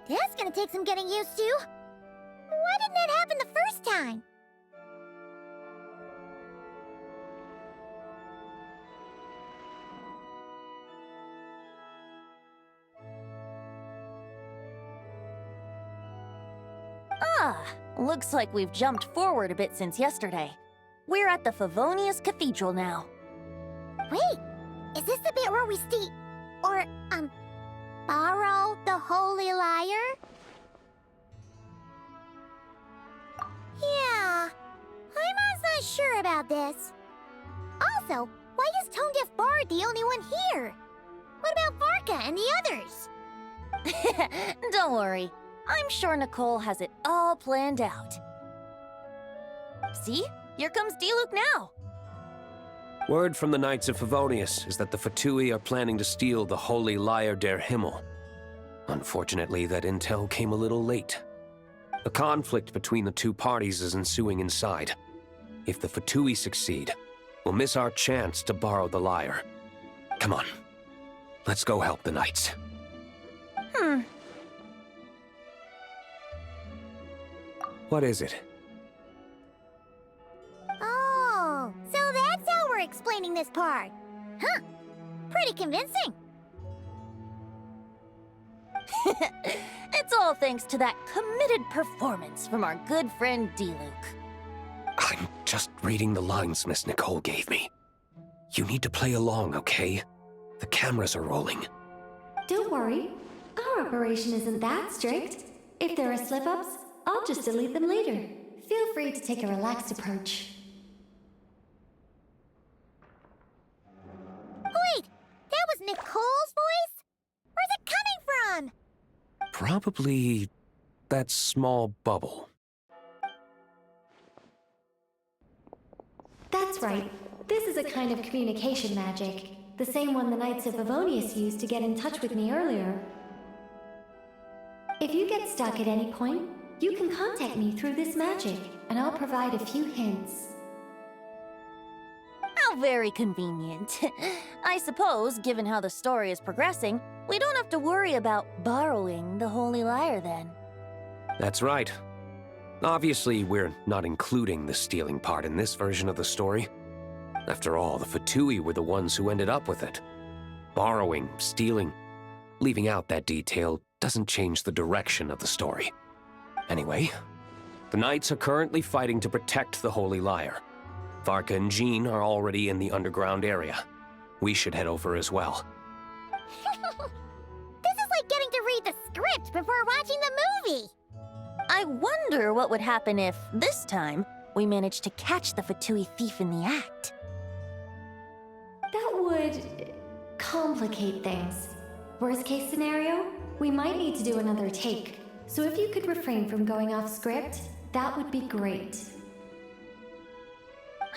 That's gonna take some getting used to. Why didn't that happen the first time? Looks like we've jumped forward a bit since yesterday. We're at the Favonius Cathedral now. Wait, is this the bit where we borrow the Holy Lyre? Yeah, I'm not sure about this. Also, why is Tone Deaf Bard the only one here? What about Varka and the others? Don't worry. I'm sure Nicole has it all planned out. See? Here comes Diluc now. Word from the Knights of Favonius is that the Fatui are planning to steal the Holy Lyre der Himmel. Unfortunately, that intel came a little late. A conflict between the two parties is ensuing inside. If the Fatui succeed, we'll miss our chance to borrow the lyre. Come on. Let's go help the Knights. What is it? Oh, so that's how we're explaining this part. Huh, pretty convincing. It's all thanks to that committed performance from our good friend Diluc. I'm just reading the lines Miss Nicole gave me. You need to play along, okay? The cameras are rolling. Don't worry. Our operation isn't that strict. If there are slip-ups, I'll just delete them later. Feel free to take a relaxed approach. Wait, that was Nicole's voice? Where's it coming from? Probably that small bubble. That's right. This is a kind of communication magic. The same one the Knights of Favonius used to get in touch with me earlier. If you get stuck at any point, you can contact me through this magic, and I'll provide a few hints. How very convenient. I suppose, given how the story is progressing, we don't have to worry about borrowing the Holy Lyre then. That's right. Obviously, we're not including the stealing part in this version of the story. After all, the Fatui were the ones who ended up with it. Borrowing, stealing, leaving out that detail doesn't change the direction of the story. Anyway, the Knights are currently fighting to protect the Holy Lyre. Varka and Jean are already in the underground area. We should head over as well. This is like getting to read the script before watching the movie. I wonder what would happen if, this time, we managed to catch the Fatui thief in the act. That would complicate things. Worst case scenario, we might need to do another take. So if you could refrain from going off script, that would be great.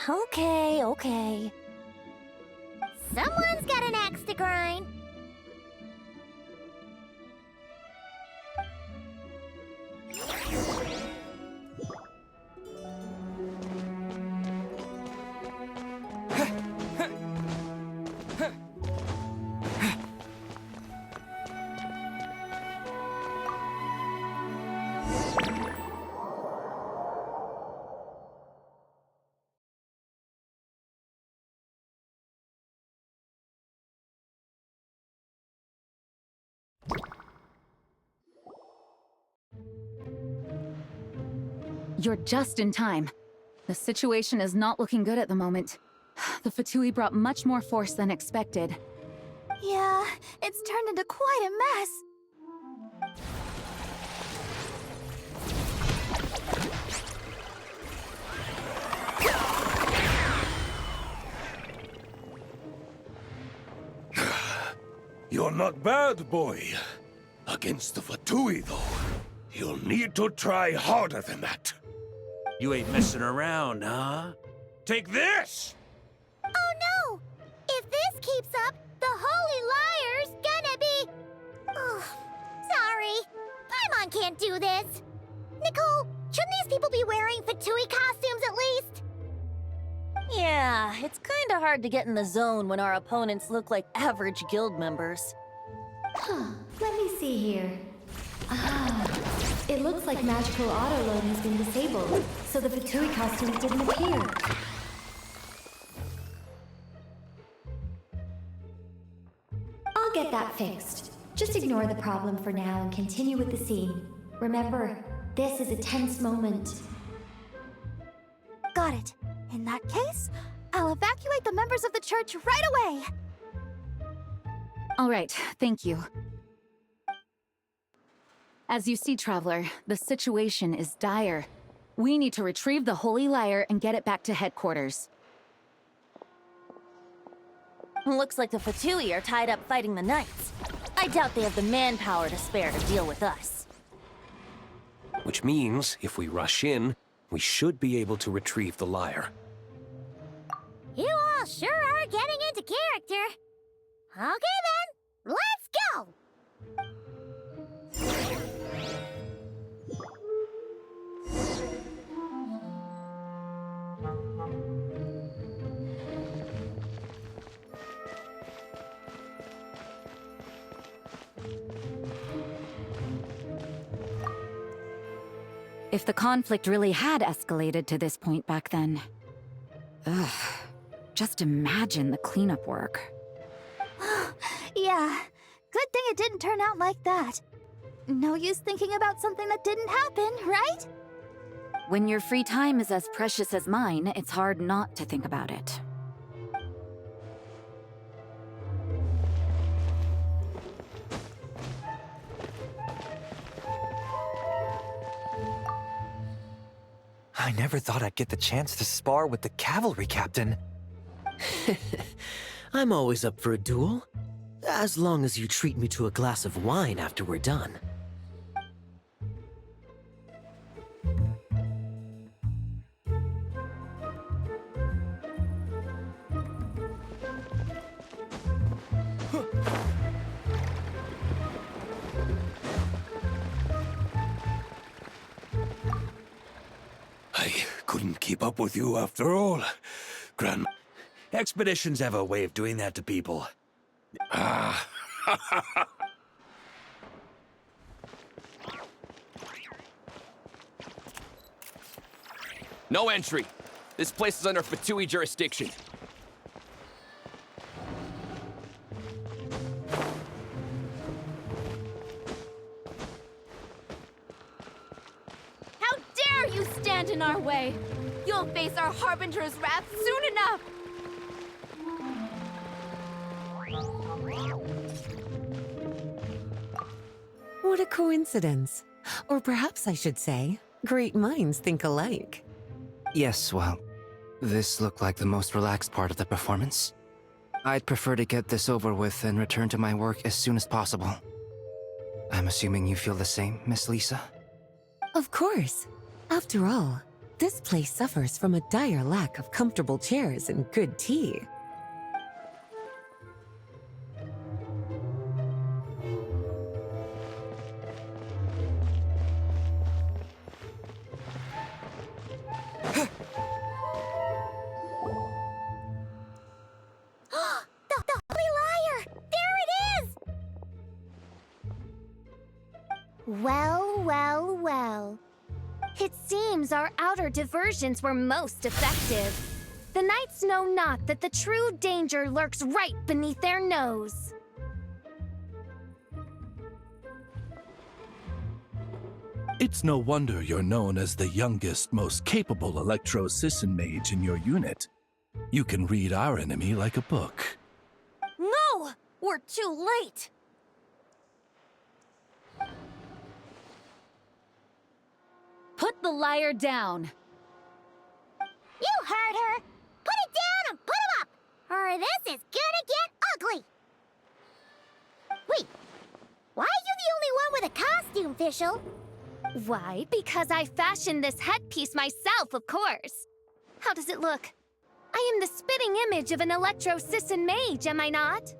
Okay. Someone's got an axe to grind. You're just in time. The situation is not looking good at the moment. The Fatui brought much more force than expected. Yeah, it's turned into quite a mess. You're not bad, boy. Against the Fatui, though, you'll need to try harder than that. You ain't messing around, huh? Take this! Oh no! If this keeps up, the Holy Lyre's gonna be... Oh, sorry. Paimon can't do this. Nicole, shouldn't these people be wearing Fatui costumes at least? Yeah, it's kinda hard to get in the zone when our opponents look like average guild members. Let me see here. It looks like magical autoload has been disabled, so the Fatui costumes didn't appear. I'll get that fixed. Just ignore the problem for now and continue with the scene. Remember, this is a tense moment. Got it. In that case, I'll evacuate the members of the church right away. All right, thank you. As you see, Traveler, the situation is dire. We need to retrieve the Holy Lyre and get it back to headquarters. Looks like the Fatui are tied up fighting the Knights. I doubt they have the manpower to spare to deal with us. Which means, if we rush in, we should be able to retrieve the lyre. You all sure are getting into character. Okay then, let's go! If the conflict really had escalated to this point back then... Ugh. Just imagine the cleanup work. Yeah, good thing it didn't turn out like that. No use thinking about something that didn't happen, right? When your free time is as precious as mine, it's hard not to think about it. I never thought I'd get the chance to spar with the cavalry captain. I'm always up for a duel. As long as you treat me to a glass of wine after we're done. I couldn't keep up with you after all, Gran... Expeditions have a way of doing that to people. Ah. No entry. This place is under Fatui jurisdiction. How dare you stand in our way! You'll face our Harbinger's wrath soon enough! What a coincidence. Or perhaps I should say, great minds think alike. Yes, well, this looked like the most relaxed part of the performance. I'd prefer to get this over with and return to my work as soon as possible. I'm assuming you feel the same, Miss Lisa? Of course. After all, this place suffers from a dire lack of comfortable chairs and good tea. The Holy Lyre! There it is! Well, well, well. It seems our outer diversions were most effective. The knights know not that the true danger lurks right beneath their nose. It's no wonder you're known as the youngest, most capable Electro-Sisson mage in your unit. You can read our enemy like a book. No! We're too late! Put the lyre down! You heard her! Put it down and put him up! Or this is gonna get ugly! Wait, why are you the only one with a costume, Fischl? Why, because I fashioned this headpiece myself, of course. How does it look? I am the spitting image of an Electro-Sisson mage, am I not?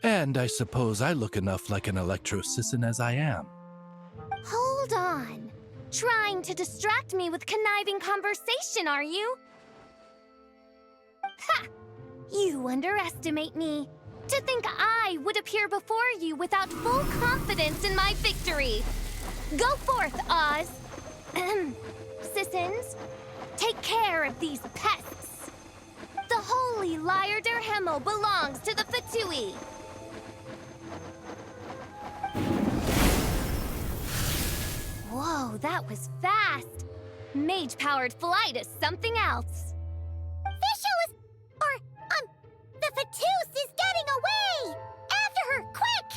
And I suppose I look enough like an Electro-Sisson as I am. Hold on. Trying to distract me with conniving conversation, are you? Ha! You underestimate me. To think I would appear before you without full confidence in my victory. Go forth, Oz. Sissons, take care of these pests. The holy Lyre Der Himmel belongs to the Fatui. Whoa, that was fast. Mage-powered flight is something else. The Fatus is getting away! After her, quick!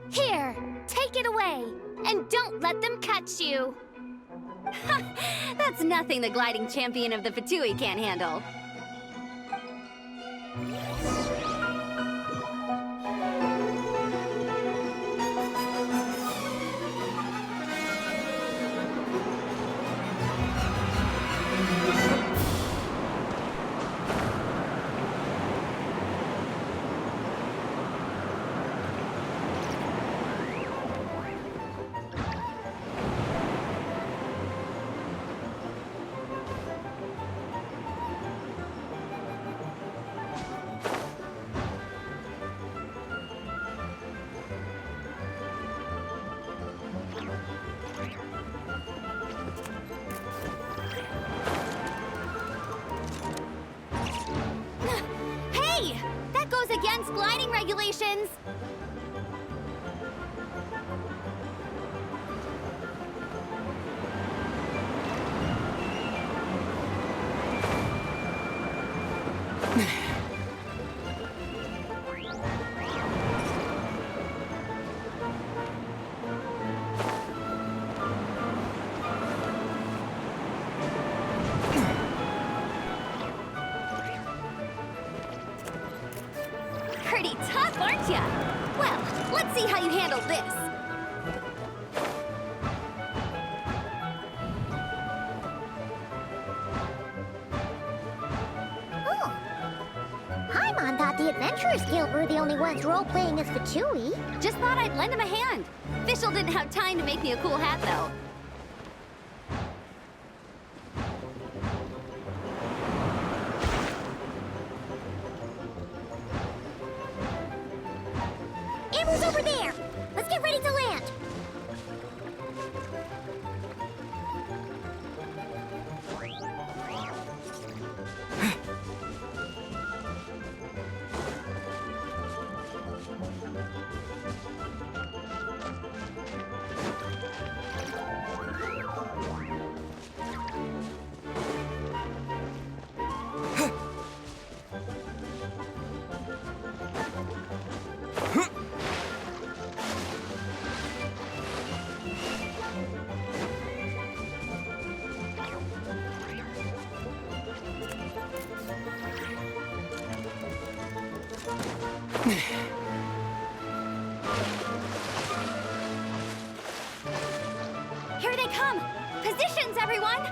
Here, take it away, and don't let them catch you. That's nothing the gliding champion of the Fatui can't handle. Hey! That goes against gliding regulations! Pretty tough, aren't ya? Well, let's see how you handle this. Oh. Paimon thought the Adventurers Guild were the only ones role-playing as Fatui. Just thought I'd lend him a hand. Fischl didn't have time to make me a cool hat, though. Amber's over there! Let's get ready to land! Here they come! Positions, everyone!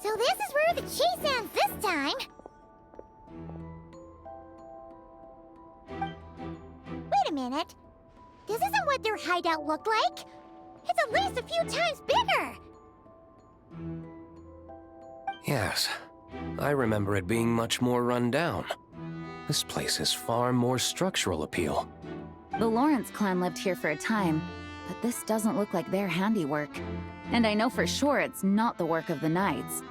So this is where the chase ends this time. Wait a minute. This isn't what their hideout looked like. It's at least a few times bigger. Yes, I remember it being much more run down. This place has far more structural appeal. The Lawrence clan lived here for a time, but this doesn't look like their handiwork. And I know for sure it's not the work of the Knights.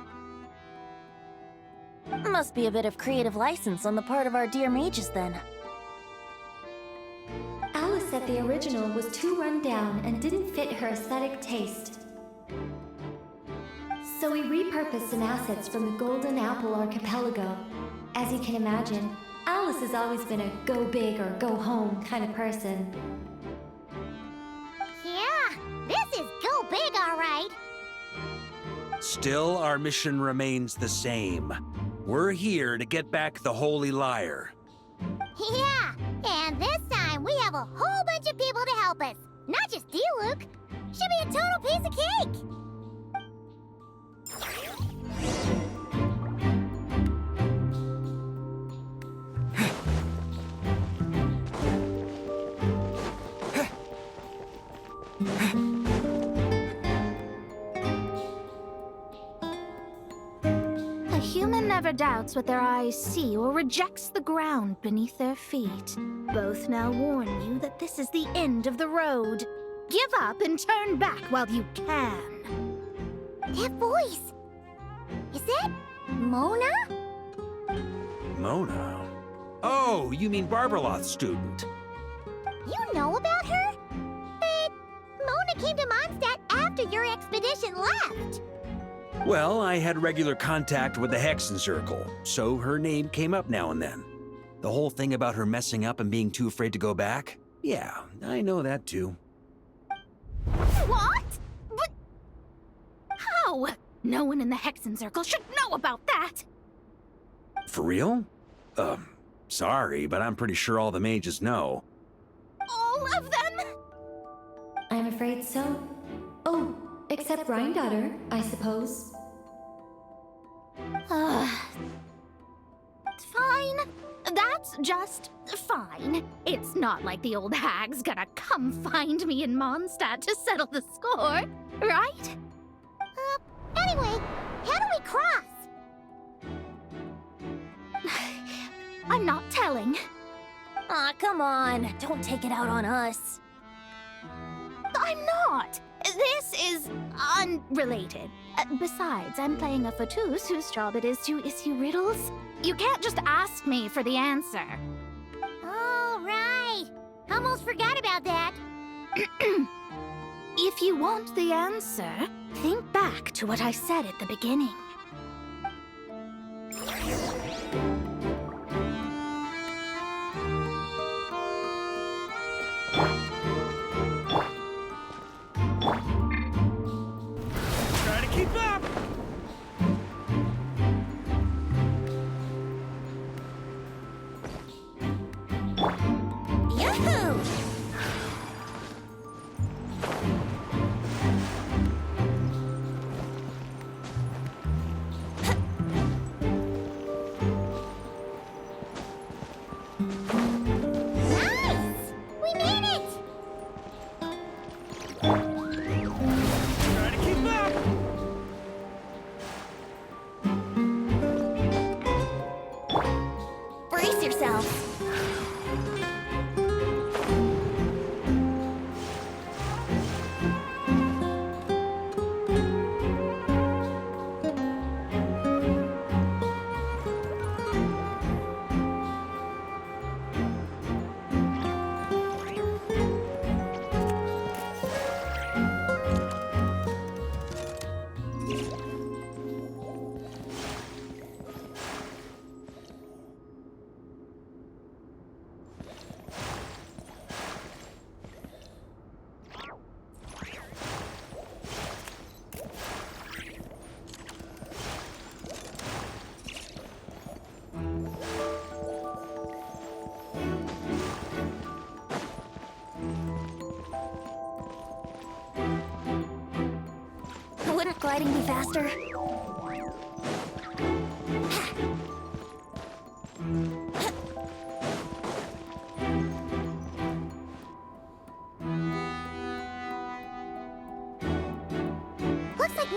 Must be a bit of creative license on the part of our dear mages then. Alice said the original was too run down and didn't fit her aesthetic taste. So we repurposed some assets from the Golden Apple Archipelago. As you can imagine, Alice has always been a go big or go home kind of person. Yeah, this is go big, all right. Still, our mission remains the same. We're here to get back the Holy Lyre. Yeah, and this time we have a whole bunch of people to help us. Not just you, Luke. Should be a total piece of cake. A human never doubts what their eyes see or rejects the ground beneath their feet. Both now warn you that this is the end of the road. Give up and turn back while you can. That voice. Is it Mona? Mona? Oh, you mean Barbarloth's student. You know about her? But Mona came to Mondstadt after your expedition left. Well, I had regular contact with the Hexen Circle, so her name came up now and then. The whole thing about her messing up and being too afraid to go back? Yeah, I know that too. What? But how? No one in the Hexen Circle should know about that. For real? Sorry, but I'm pretty sure all the mages know. All of them? I'm afraid so. Oh, except Granddaughter, I suppose. Fine. That's just fine. It's not like the old hag's gonna come find me in Mondstadt to settle the score, right? Anyway, how do we cross? I'm not telling. Aw, come on. Don't take it out on us. I'm not. This is unrelated. Besides, I'm playing a fatus whose job it is to issue riddles. You can't just ask me for the answer. All right. Almost forgot about that. If you want the answer, think back to what I said at the beginning. Try to keep up! Yahoo! Nice! We made it! Try to keep up! Brace yourself. Wouldn't gliding be faster?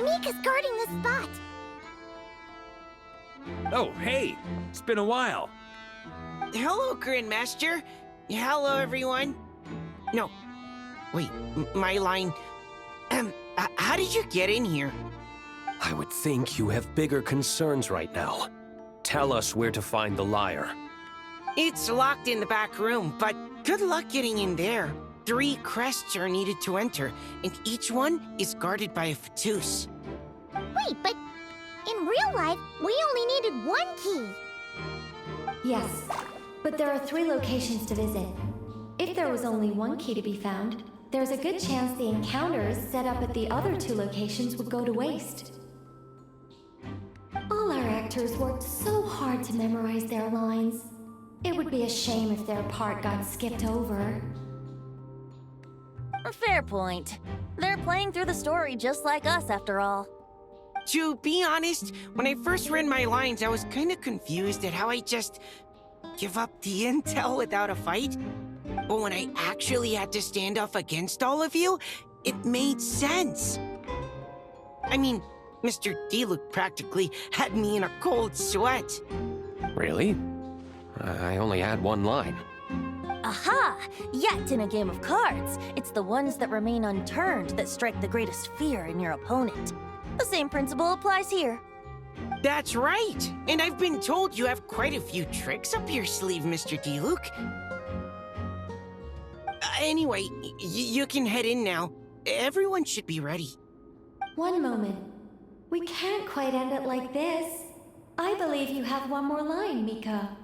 Mika's guarding the spot. Oh, hey! It's been a while. Hello, Grandmaster. Hello, everyone. No. Wait, my line... how did you get in here? I would think you have bigger concerns right now. Tell us where to find the lyre. It's locked in the back room, but good luck getting in there. 3 crests are needed to enter, and each one is guarded by a Fatous. Wait, but in real life, we only needed 1 key. Yes, but there are 3 locations to visit. If there was only 1 key to be found, there's a good chance the encounters set up at the other 2 locations would go to waste. All our actors worked so hard to memorize their lines. It would be a shame if their part got skipped over. A fair point. They're playing through the story just like us, after all. To be honest, when I first read my lines, I was kind of confused at how I just give up the intel without a fight. But when I actually had to stand up against all of you, it made sense. I mean, Mr. D-Luke practically had me in a cold sweat. Really? I only had 1 line. Aha! Yet in a game of cards, it's the ones that remain unturned that strike the greatest fear in your opponent. The same principle applies here. That's right! And I've been told you have quite a few tricks up your sleeve, Mr. D-Luke. Anyway, you can head in now. Everyone should be ready. One moment. We can't quite end it like this. I believe you have 1 more line, Mika.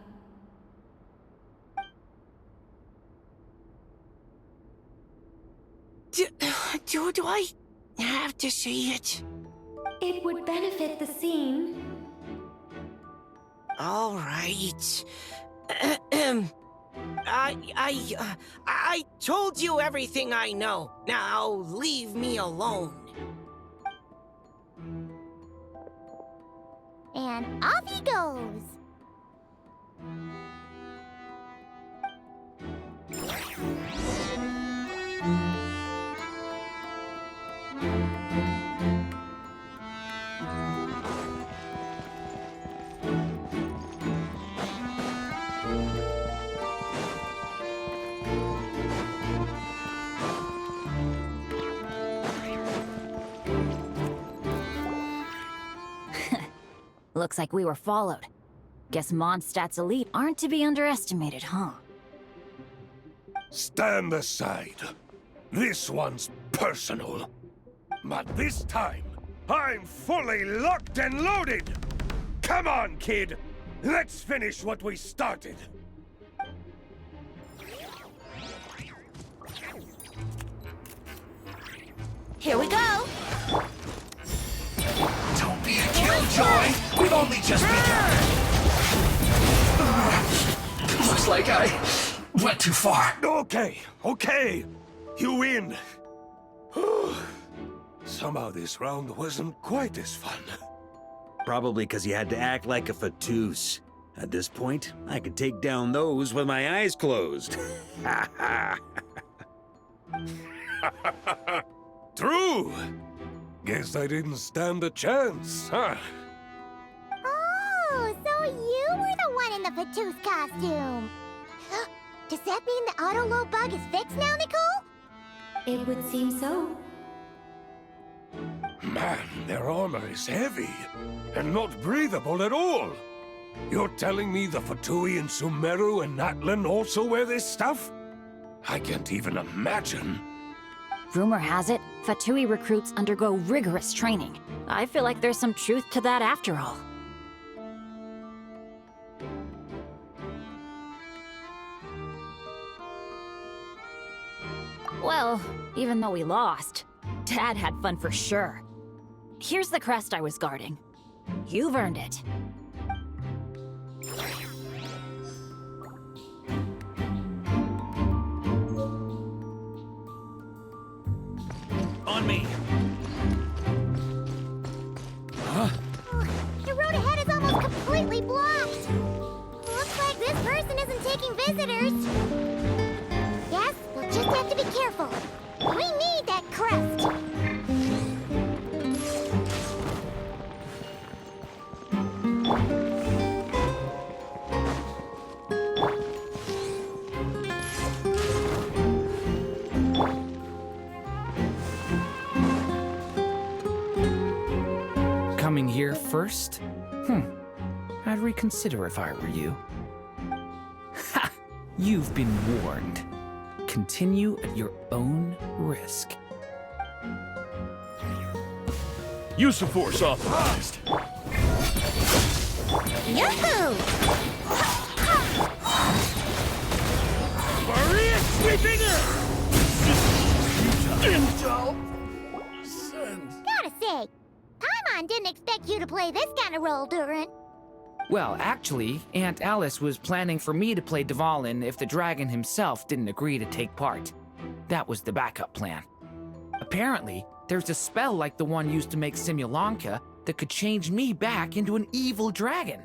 Do I have to say it? It would benefit the scene. All right. I told you everything I know. Now leave me alone. And off he goes. Looks like we were followed. Guess Mondstadt's elite aren't to be underestimated, huh? Stand aside. This one's personal. But this time, I'm fully locked and loaded! Come on, kid! Let's finish what we started! Here we go! Don't be a killjoy! We've only just begun! Looks like I went too far. Okay. You win. Somehow this round wasn't quite as fun. Probably because you had to act like a Fatous. At this point, I could take down those with my eyes closed. True! Guess I didn't stand a chance, huh? Oh, so you were the one in the Fatous costume. Does that mean the auto-load bug is fixed now, Nicole? It would seem so. Man, their armor is heavy, and not breathable at all. You're telling me the Fatui in Sumeru and Natlan also wear this stuff? I can't even imagine. Rumor has it, Fatui recruits undergo rigorous training. I feel like there's some truth to that after all. Well, even though we lost, Dad had fun for sure. Here's the crest I was guarding. You've earned it. On me! The road ahead is almost completely blocked. Looks like this person isn't taking visitors. Yes, we'll just have to be careful. We need that crest. first? I'd reconsider if I were you. Ha! You've been warned. Continue at your own risk. Use of force authorized. Yahoo! Maria sweeping in! Gotta say, Paimon didn't expect you to play this kind of role, Durin. Well, actually, Aunt Alice was planning for me to play Dvalin if the dragon himself didn't agree to take part. That was the backup plan. Apparently, there's a spell like the one used to make Simulanka that could change me back into an evil dragon.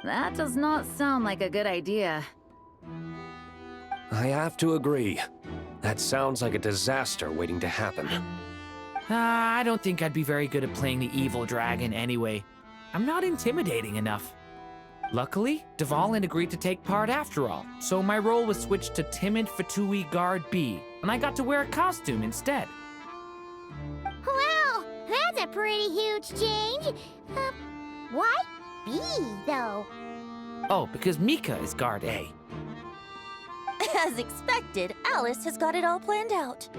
That does not sound like a good idea. I have to agree. That sounds like a disaster waiting to happen. I don't think I'd be very good at playing the evil dragon anyway. I'm not intimidating enough. Luckily, Dvalin agreed to take part after all, so my role was switched to timid Fatui Guard B, and I got to wear a costume instead. Well, that's a pretty huge change. Why B, though? Oh, because Mika is Guard A. As expected, Alice has got it all planned out.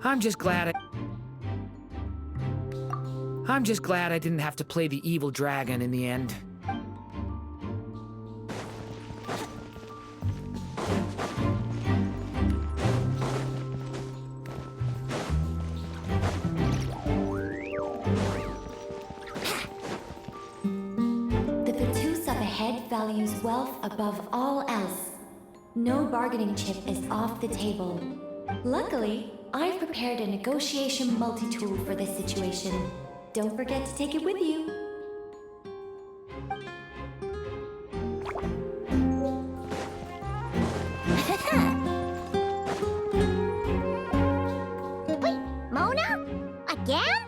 I'm just glad I didn't have to play the evil dragon in the end. The Patus up ahead values wealth above all else. No bargaining chip is off the table. Luckily, I've prepared a negotiation multi-tool for this situation. Don't forget to take it with you. Wait, Mona? Again?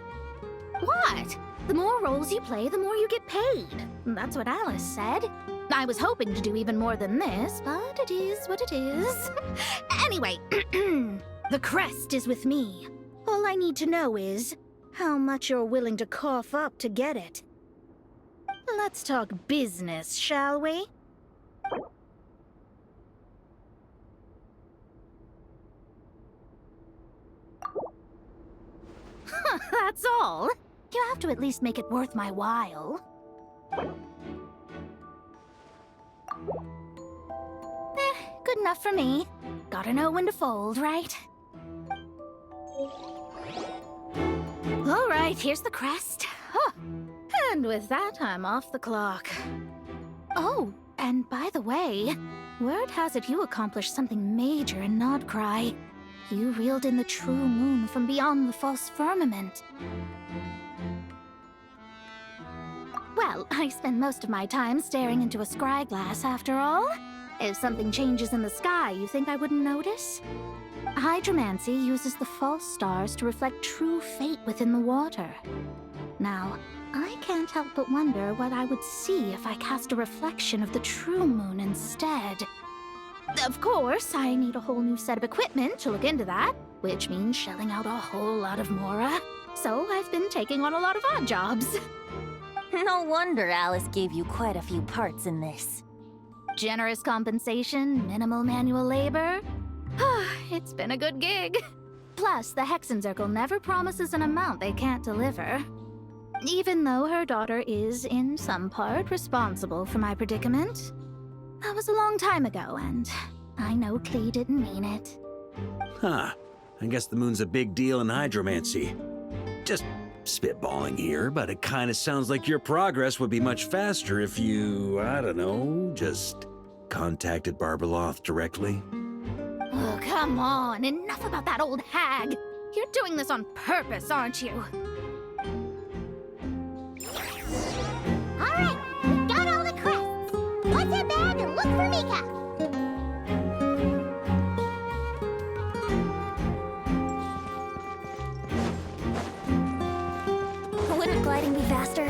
What? The more roles you play, the more you get paid. That's what Alice said. I was hoping to do even more than this, but it is what it is. Anyway, the crest is with me. All I need to know is how much you're willing to cough up to get it. Let's talk business, shall we? That's all. You have to at least make it worth my while. Good enough for me. Gotta know when to fold, right? All right, here's the crest. Huh. And with that, I'm off the clock. Oh, and by the way, word has it you accomplished something major in Nodcry. You reeled in the true moon from beyond the false firmament. Well, I spend most of my time staring into a scry glass, after all. If something changes in the sky, you think I wouldn't notice? Hydromancy uses the false stars to reflect true fate within the water. Now, I can't help but wonder what I would see if I cast a reflection of the true moon instead. Of course, I need a whole new set of equipment to look into that, which means shelling out a whole lot of mora. So I've been taking on a lot of odd jobs. No wonder Alice gave you quite a few parts in this. Generous compensation, minimal manual labor. It's been a good gig. Plus, the Hexenzirkel never promises an amount they can't deliver. Even though her daughter is, in some part, responsible for my predicament. That was a long time ago, and I know Klee didn't mean it. Huh. I guess the moon's a big deal in hydromancy. Just spitballing here, but it kind of sounds like your progress would be much faster if you, I don't know, just contacted Barbeloth directly. Oh, come on. Enough about that old hag. You're doing this on purpose, aren't you? All right, we got all the crests. What's that bag and look for Mika? Wouldn't gliding be faster?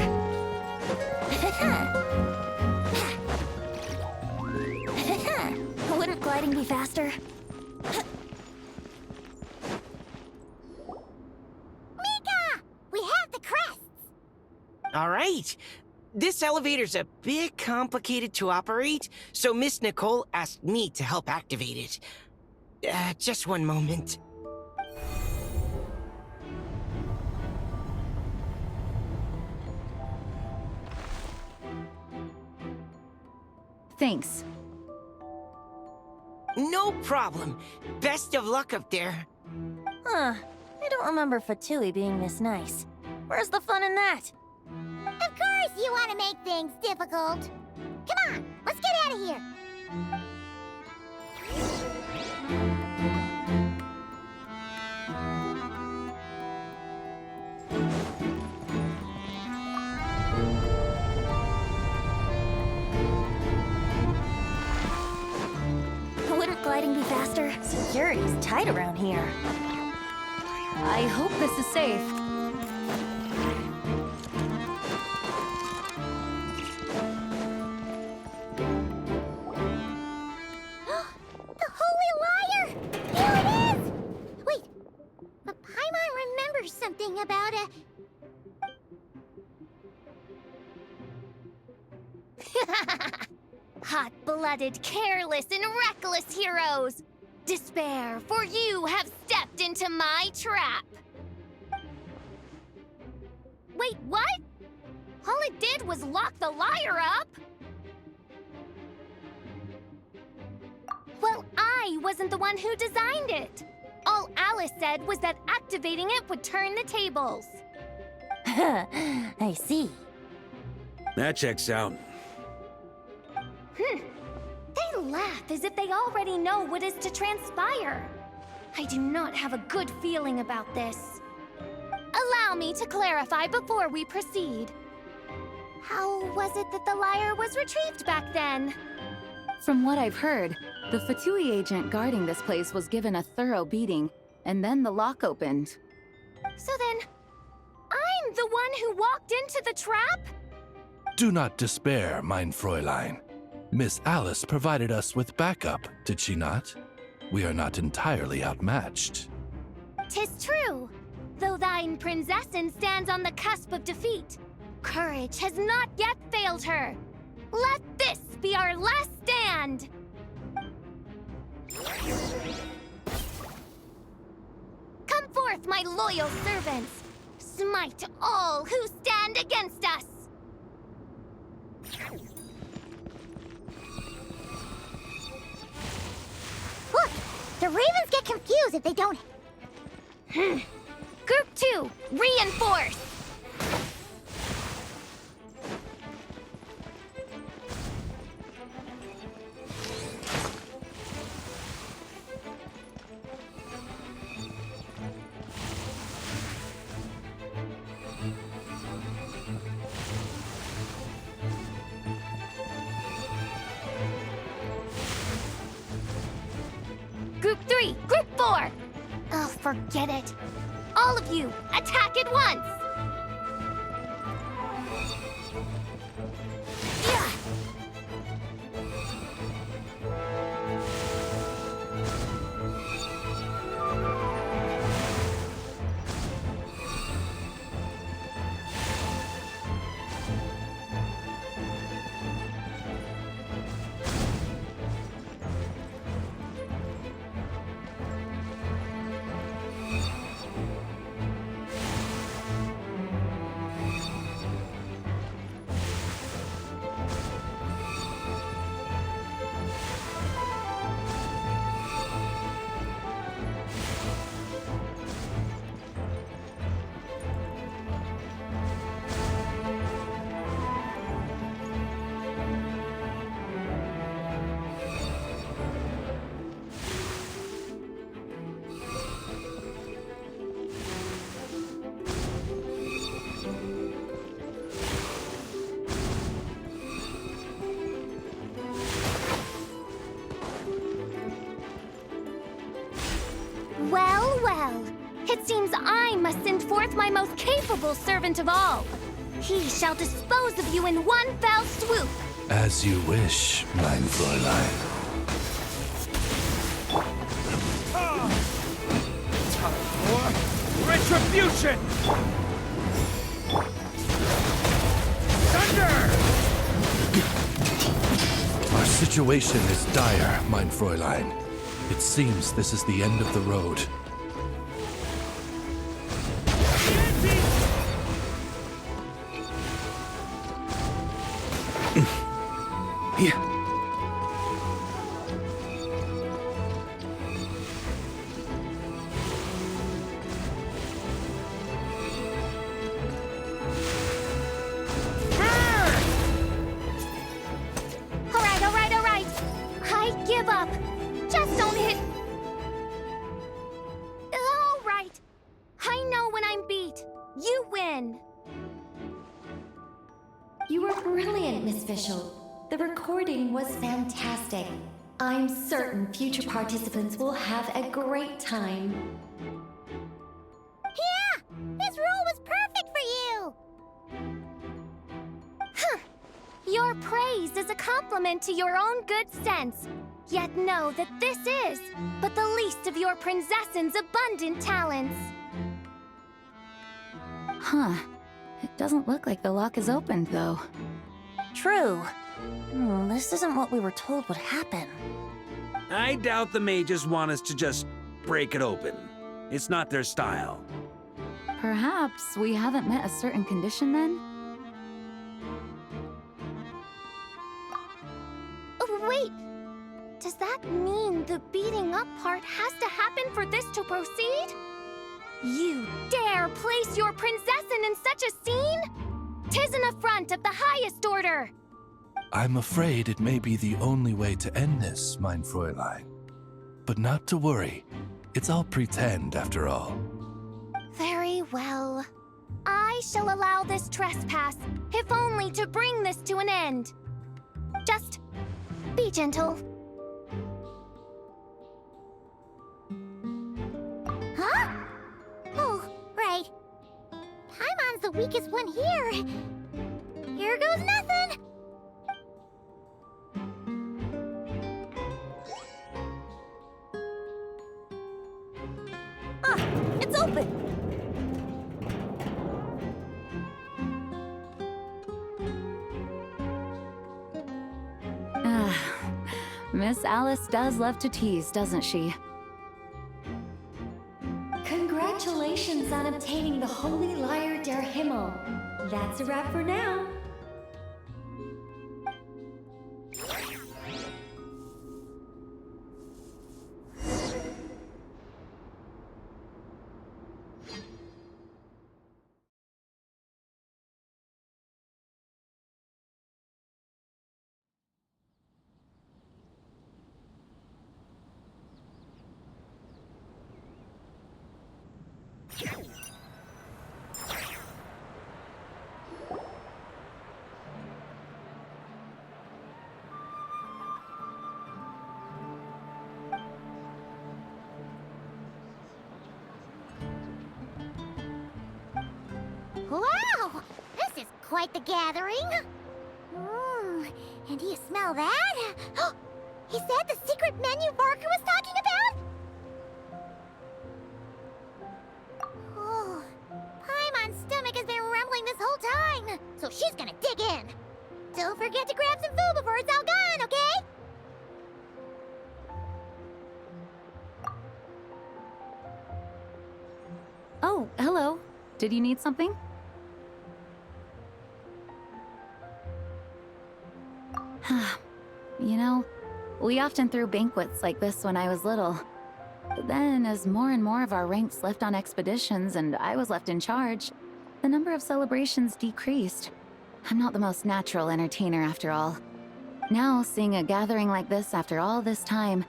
gliding be faster? Mika! We have the crests! All right. This elevator's a bit complicated to operate, so Miss Nicole asked me to help activate it. Just one moment. Thanks. No problem. Best of luck up there. Huh. I don't remember Fatui being this nice. Where's the fun in that? Of course you want to make things difficult. Come on, let's get out of here. Wouldn't gliding be faster? Security's tight around here. I hope this is safe. The Holy Liar! Here it is! Wait, but Paimon remembers something about a... Hot-blooded, careless, and reckless heroes! Despair, for you have stepped into my trap! Wait, what? All it did was lock the liar up? Well, I wasn't the one who designed it. All Alice said was that activating it would turn the tables. I see. That checks out. They laugh as if they already know what is to transpire. I do not have a good feeling about this. Allow me to clarify before we proceed. How was it that the liar was retrieved back then? From what I've heard, the Fatui agent guarding this place was given a thorough beating, and then the lock opened. So then, I'm the one who walked into the trap? Do not despair, mein Fräulein. Miss Alice provided us with backup, did she not? We are not entirely outmatched. 'Tis true. Though thine Prinzessin stands on the cusp of defeat, courage has not yet failed her. Let this be our last stand! Come forth, my loyal servants! Smite all who stand against us! Look, the Ravens get confused if they don't... Group 2, reinforce! Group 3, Group 4! Oh, forget it. All of you, attack at once! Yeah. Well, well. It seems I must send forth my most capable servant of all. He shall dispose of you in one fell swoop. As you wish, mein Fräulein. Retribution! Thunder! Our situation is dire, mein Fräulein. It seems this is the end of the road. Yeah. Alright. I give up. Just don't hit. Alright. I know when I'm beat. You win. You were brilliant, Miss Fischl. The recording was fantastic. I'm certain future participants will have a great time. Yeah! This role was perfect for you! Your praise is a compliment to your own good sense. Yet know that this is but the least of your princess's abundant talents. Huh. It doesn't look like the lock is opened, though. True. This isn't what we were told would happen. I doubt the mages want us to just break it open. It's not their style. Perhaps we haven't met a certain condition then? Oh, wait! Does that mean the beating up part has to happen for this to proceed? You dare place your princessin in such a scene? 'Tis an affront of the highest order! I'm afraid it may be the only way to end this, mein Fräulein. But not to worry. It's all pretend, after all. Very well. I shall allow this trespass, if only to bring this to an end. Just be gentle. Huh? Oh, right. Paimon's the weakest one here. Here goes nothing. It's open! Miss Alice does love to tease, doesn't she? Congratulations on obtaining the Holy Lyre der Himmel. That's a wrap for now. Wow! This is quite the gathering. And do you smell that? Is that the secret menu Barker was talking about? Oh, Paimon's stomach has been rumbling this whole time, so she's gonna dig in. Don't forget to grab some food before it's all gone, okay? Oh, hello. Did you need something? You know, we often threw banquets like this when I was little. But then, as more and more of our ranks left on expeditions and I was left in charge, the number of celebrations decreased. I'm not the most natural entertainer after all. Now, seeing a gathering like this after all this time,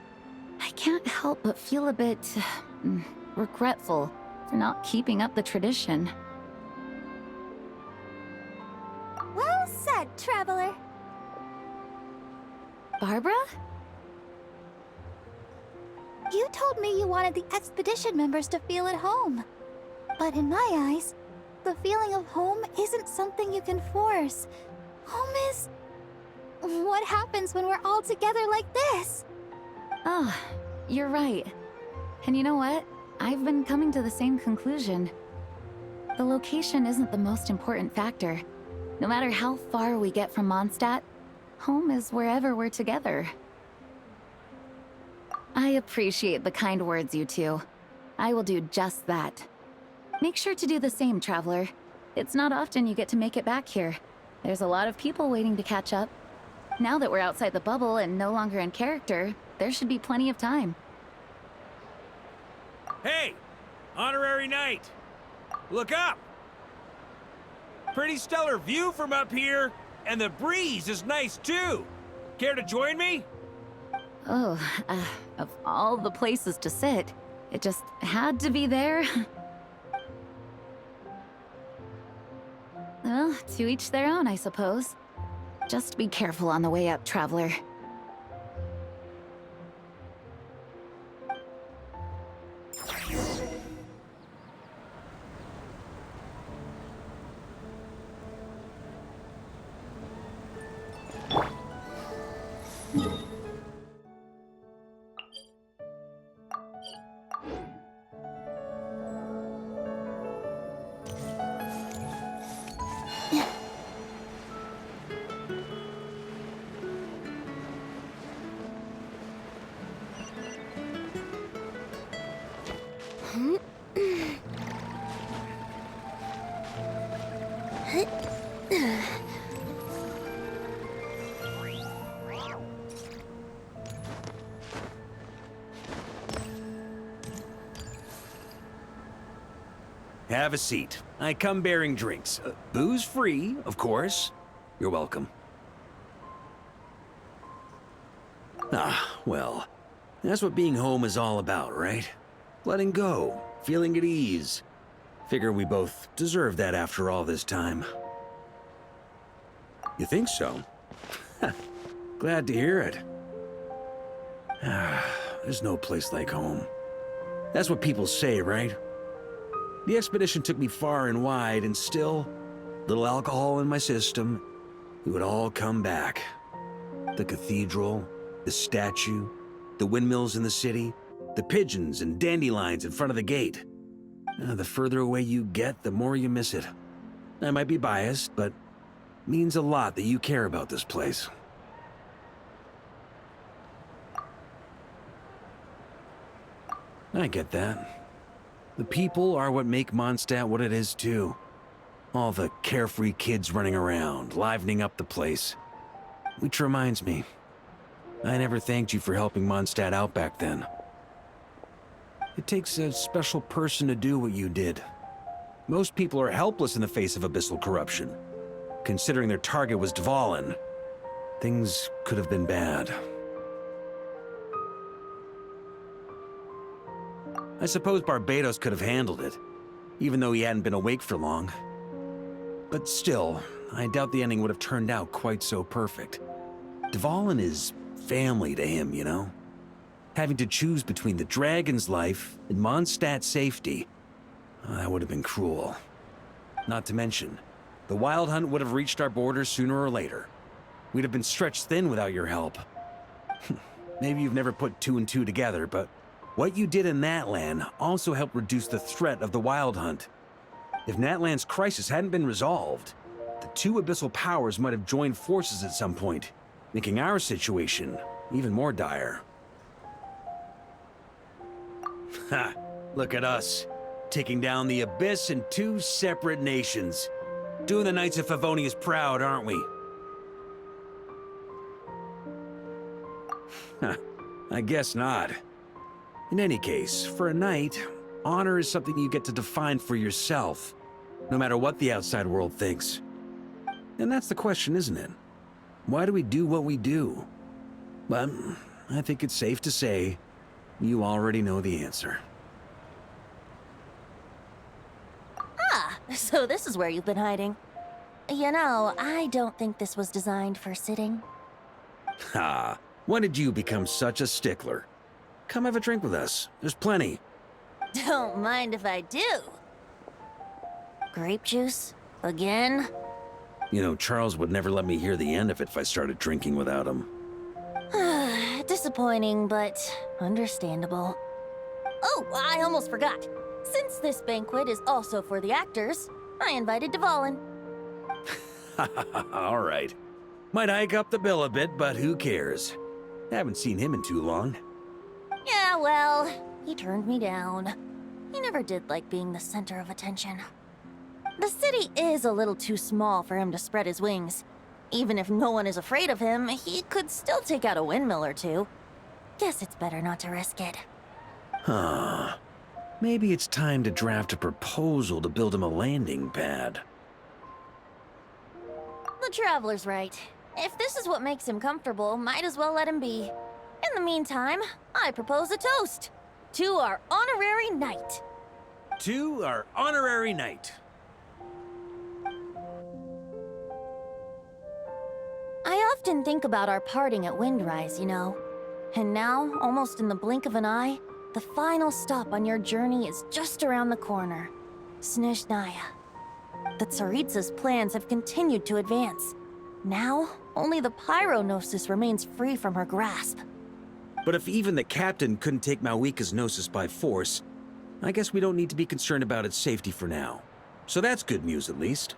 I can't help but feel a bit regretful for not keeping up the tradition. Well said, traveler. Barbara? You told me you wanted the expedition members to feel at home. But in my eyes, the feeling of home isn't something you can force. Home is... what happens when we're all together like this? Oh, you're right. And you know what? I've been coming to the same conclusion. The location isn't the most important factor. No matter how far we get from Mondstadt, home is wherever we're together. I appreciate the kind words, you two. I will do just that. Make sure to do the same, Traveler. It's not often you get to make it back here. There's a lot of people waiting to catch up. Now that we're outside the bubble and no longer in character, there should be plenty of time. Hey! Honorary Knight! Look up! Pretty stellar view from up here, and the breeze is nice too. Care to join me? Oh, of all the places to sit, it just had to be there. Well, to each their own, I suppose. Just be careful on the way up, Traveler. Have a seat. I come bearing drinks. Booze free, of course. You're welcome. Ah, well, that's what being home is all about, right? Letting go, feeling at ease. Figure we both deserve that after all this time. You think so? Glad to hear it. There's no place like home. That's what people say, right? The expedition took me far and wide, and still, little alcohol in my system, it would all come back. The cathedral, the statue, the windmills in the city, the pigeons and dandelions in front of the gate. The further away you get, the more you miss it. I might be biased, but it means a lot that you care about this place. I get that. The people are what make Mondstadt what it is, too. All the carefree kids running around, livening up the place. Which reminds me, I never thanked you for helping Mondstadt out back then. It takes a special person to do what you did. Most people are helpless in the face of abyssal corruption. Considering their target was Dvalin, things could have been bad. I suppose Barbados could have handled it, even though he hadn't been awake for long. But still, I doubt the ending would have turned out quite so perfect. Dvalin is family to him, you know? Having to choose between the dragon's life and Mondstadt's safety, that would have been cruel. Not to mention, the Wild Hunt would have reached our borders sooner or later. We'd have been stretched thin without your help. Maybe you've never put two and two together, but what you did in Natlan also helped reduce the threat of the Wild Hunt. If Natlan's crisis hadn't been resolved, the two abyssal powers might have joined forces at some point, making our situation even more dire. Ha! Look at us, taking down the Abyss in two separate nations. Doing the Knights of Favonius proud, aren't we? I guess not. In any case, for a knight, honor is something you get to define for yourself, no matter what the outside world thinks. And that's the question, isn't it? Why do we do what we do? But I think it's safe to say you already know the answer. Ah, so this is where you've been hiding. You know, I don't think this was designed for sitting. Ha! When did you become such a stickler? Come have a drink with us. There's plenty. Don't mind if I do. Grape juice? Again? You know, Charles would never let me hear the end of it if I started drinking without him. Disappointing, but understandable. Oh, I almost forgot. Since this banquet is also for the actors, I invited Dvalin. All right. Might hike up the bill a bit, but who cares? Haven't seen him in too long. Yeah, well, he turned me down. He never did like being the center of attention. The city is a little too small for him to spread his wings. Even if no one is afraid of him, he could still take out a windmill or two. Guess it's better not to risk it. Huh. Maybe it's time to draft a proposal to build him a landing pad. The Traveler's right. If this is what makes him comfortable, might as well let him be. In the meantime, I propose a toast to our honorary knight. To our honorary knight. I often think about our parting at Windrise, you know. And now, almost in the blink of an eye, the final stop on your journey is just around the corner. Snezhnaya. The Tsaritsa's plans have continued to advance. Now, only the Pyronosis remains free from her grasp. But if even the captain couldn't take Malwika's Gnosis by force, I guess we don't need to be concerned about its safety for now. So that's good news, at least.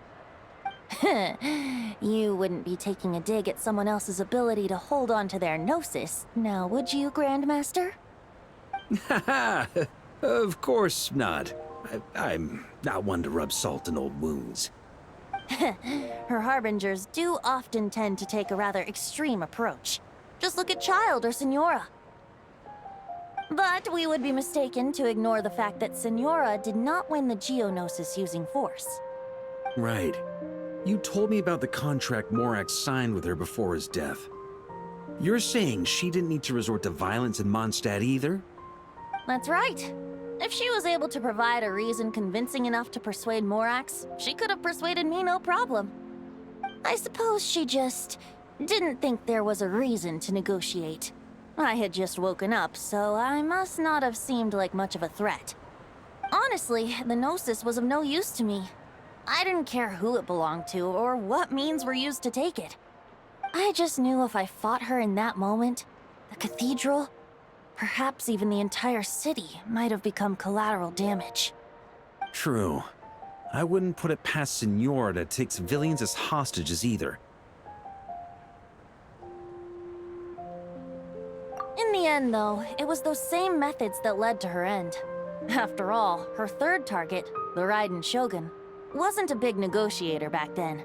You wouldn't be taking a dig at someone else's ability to hold on to their Gnosis, now would you, Grandmaster? Haha, of course not. I'm not one to rub salt in old wounds. Her harbingers do often tend to take a rather extreme approach. Just look at Child or Senora. But we would be mistaken to ignore the fact that Senora did not win the Geonosis using force. Right. You told me about the contract Morax signed with her before his death. You're saying she didn't need to resort to violence in Mondstadt either? That's right. If she was able to provide a reason convincing enough to persuade Morax, she could have persuaded me no problem. I suppose she just didn't think there was a reason to negotiate. I had just woken up, so I must not have seemed like much of a threat. Honestly, the Gnosis was of no use to me. I didn't care who it belonged to or what means were used to take it. I just knew if I fought her in that moment, the cathedral, perhaps even the entire city, might have become collateral damage. True. I wouldn't put it past Senora to take civilians as hostages either. In the end, though, it was those same methods that led to her end. After all, her third target, the Raiden Shogun, wasn't a big negotiator back then.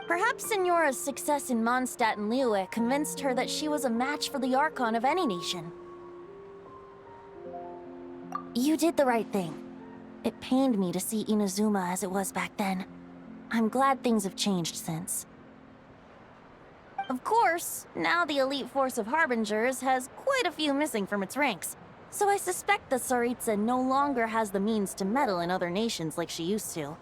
Perhaps Senora's success in Mondstadt and Liyue convinced her that she was a match for the Archon of any nation. You did the right thing. It pained me to see Inazuma as it was back then. I'm glad things have changed since. Of course, now the elite force of Harbingers has quite a few missing from its ranks, so I suspect the Tsaritsa no longer has the means to meddle in other nations like she used to.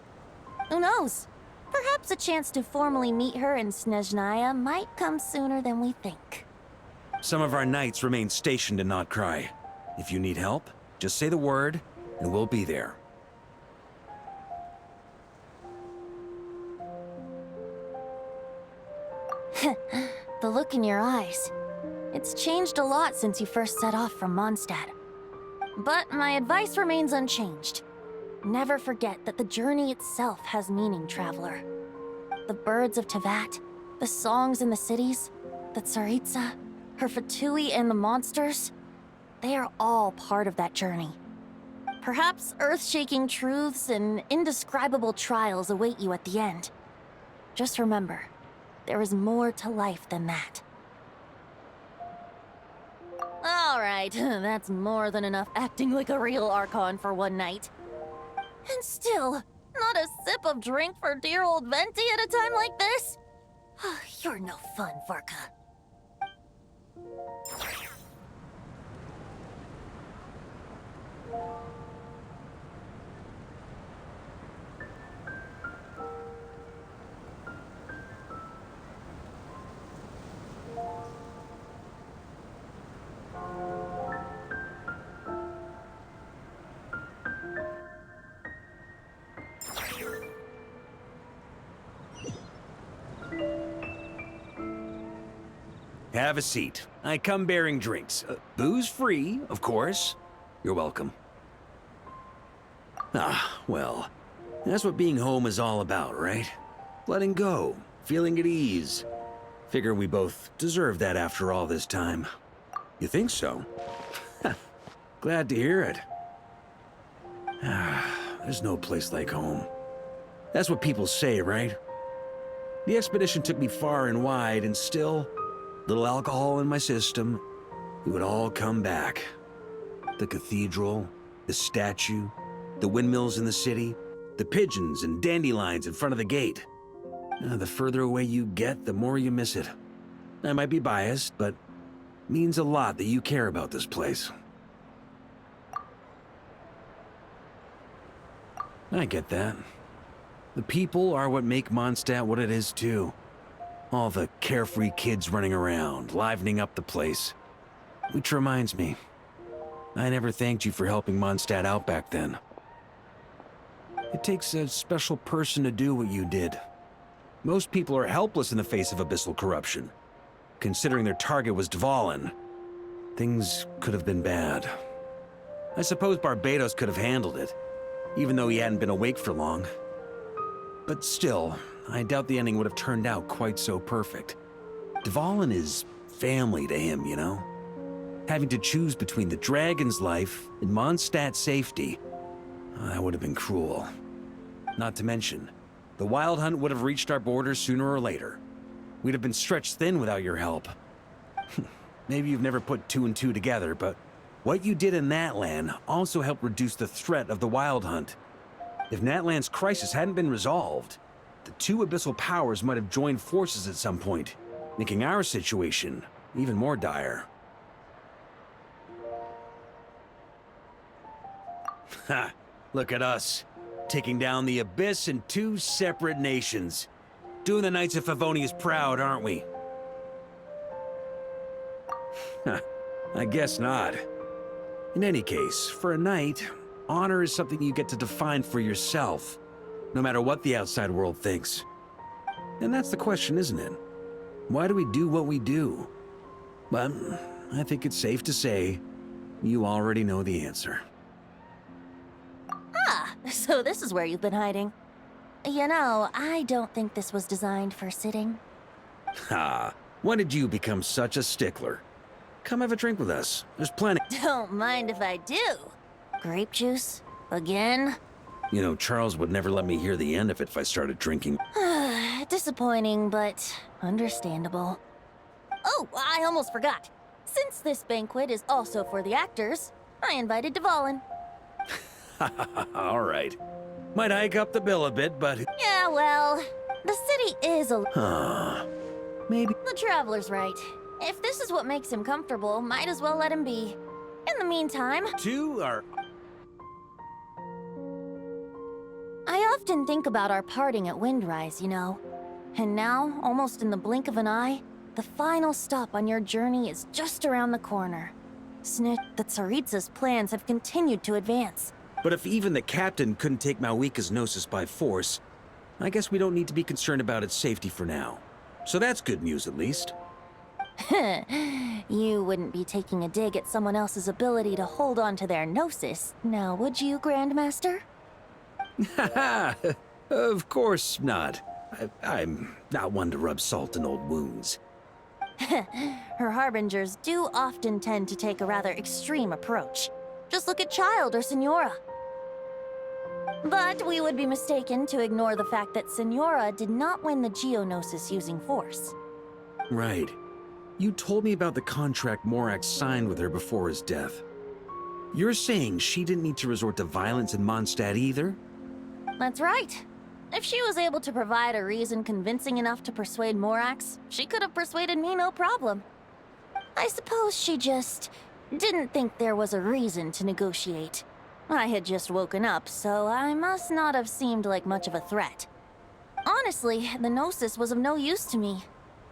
Who knows? Perhaps a chance to formally meet her in Snezhnaya might come sooner than we think. Some of our knights remain stationed in Not Cry. If you need help, just say the word, and we'll be there. The look in your eyes. It's changed a lot since you first set off from Mondstadt. But my advice remains unchanged. Never forget that the journey itself has meaning, traveler. The birds of Tevat, the songs in the cities, the Tsaritsa, her Fatui and the monsters, they are all part of that journey. Perhaps earth-shaking truths and indescribable trials await you at the end. Just remember, there is more to life than that. All right, that's more than enough acting like a real Archon for one night. And still, not a sip of drink for dear old Venti at a time like this? You're no fun, Varka. Have a seat. I come bearing drinks. Booze free, of course. You're welcome. Ah, well, that's what being home is all about, right? Letting go, feeling at ease. Figure we both deserve that after all this time. You think so? Glad to hear it. There's no place like home. That's what people say, right? The expedition took me far and wide, and still, little alcohol in my system, it would all come back. The cathedral, the statue, the windmills in the city, the pigeons and dandelions in front of the gate. The further away you get, the more you miss it. I might be biased, but it means a lot that you care about this place. I get that. The people are what make Mondstadt what it is, too. All the carefree kids running around, livening up the place. Which reminds me, I never thanked you for helping Mondstadt out back then. It takes a special person to do what you did. Most people are helpless in the face of abyssal corruption. Considering their target was Dvalin, things could have been bad. I suppose Barbados could have handled it, even though he hadn't been awake for long. But still, I doubt the ending would have turned out quite so perfect. Dvalin is family to him, you know? Having to choose between the dragon's life and Mondstadt's safety, that would have been cruel. Not to mention, the Wild Hunt would have reached our borders sooner or later. We'd have been stretched thin without your help. Maybe you've never put two and two together, but what you did in that land also helped reduce the threat of the Wild Hunt. If Natlan's crisis hadn't been resolved, the two abyssal powers might have joined forces at some point, making our situation even more dire. Ha! Look at us, taking down the Abyss in two separate nations. Doing the Knights of Favonius proud, aren't we? I guess not. In any case, for a knight, honor is something you get to define for yourself, no matter what the outside world thinks. And that's the question, isn't it? Why do we do what we do? But I think it's safe to say you already know the answer. Ah, so this is where you've been hiding. You know, I don't think this was designed for sitting. Ha! When did you become such a stickler? Come have a drink with us. There's plenty. Don't mind if I do. Grape juice? Again? You know, Charles would never let me hear the end of it if I started drinking. Disappointing, but understandable. Oh, I almost forgot. Since this banquet is also for the actors, I invited Dvalin. All right. Might hike up the bill a bit, but... Yeah, well, the city is a... Maybe... The Traveler's right. If this is what makes him comfortable, might as well let him be. In the meantime... Two are... I often think about our parting at Windrise, you know. And now, almost in the blink of an eye, the final stop on your journey is just around the corner. The Tsaritsa's plans have continued to advance. But if even the captain couldn't take Malwika's Gnosis by force, I guess we don't need to be concerned about its safety for now. So that's good news, at least. You wouldn't be taking a dig at someone else's ability to hold on to their Gnosis, now would you, Grandmaster? Haha! Of course not. I'm not one to rub salt in old wounds. Her harbingers do often tend to take a rather extreme approach. Just look at Child or Senora. But we would be mistaken to ignore the fact that Senora did not win the Geonosis using force. Right. You told me about the contract Morax signed with her before his death. You're saying she didn't need to resort to violence in Mondstadt either? That's right. If she was able to provide a reason convincing enough to persuade Morax, she could have persuaded me no problem. I suppose she just didn't think there was a reason to negotiate. I had just woken up, so I must not have seemed like much of a threat. Honestly, the Gnosis was of no use to me.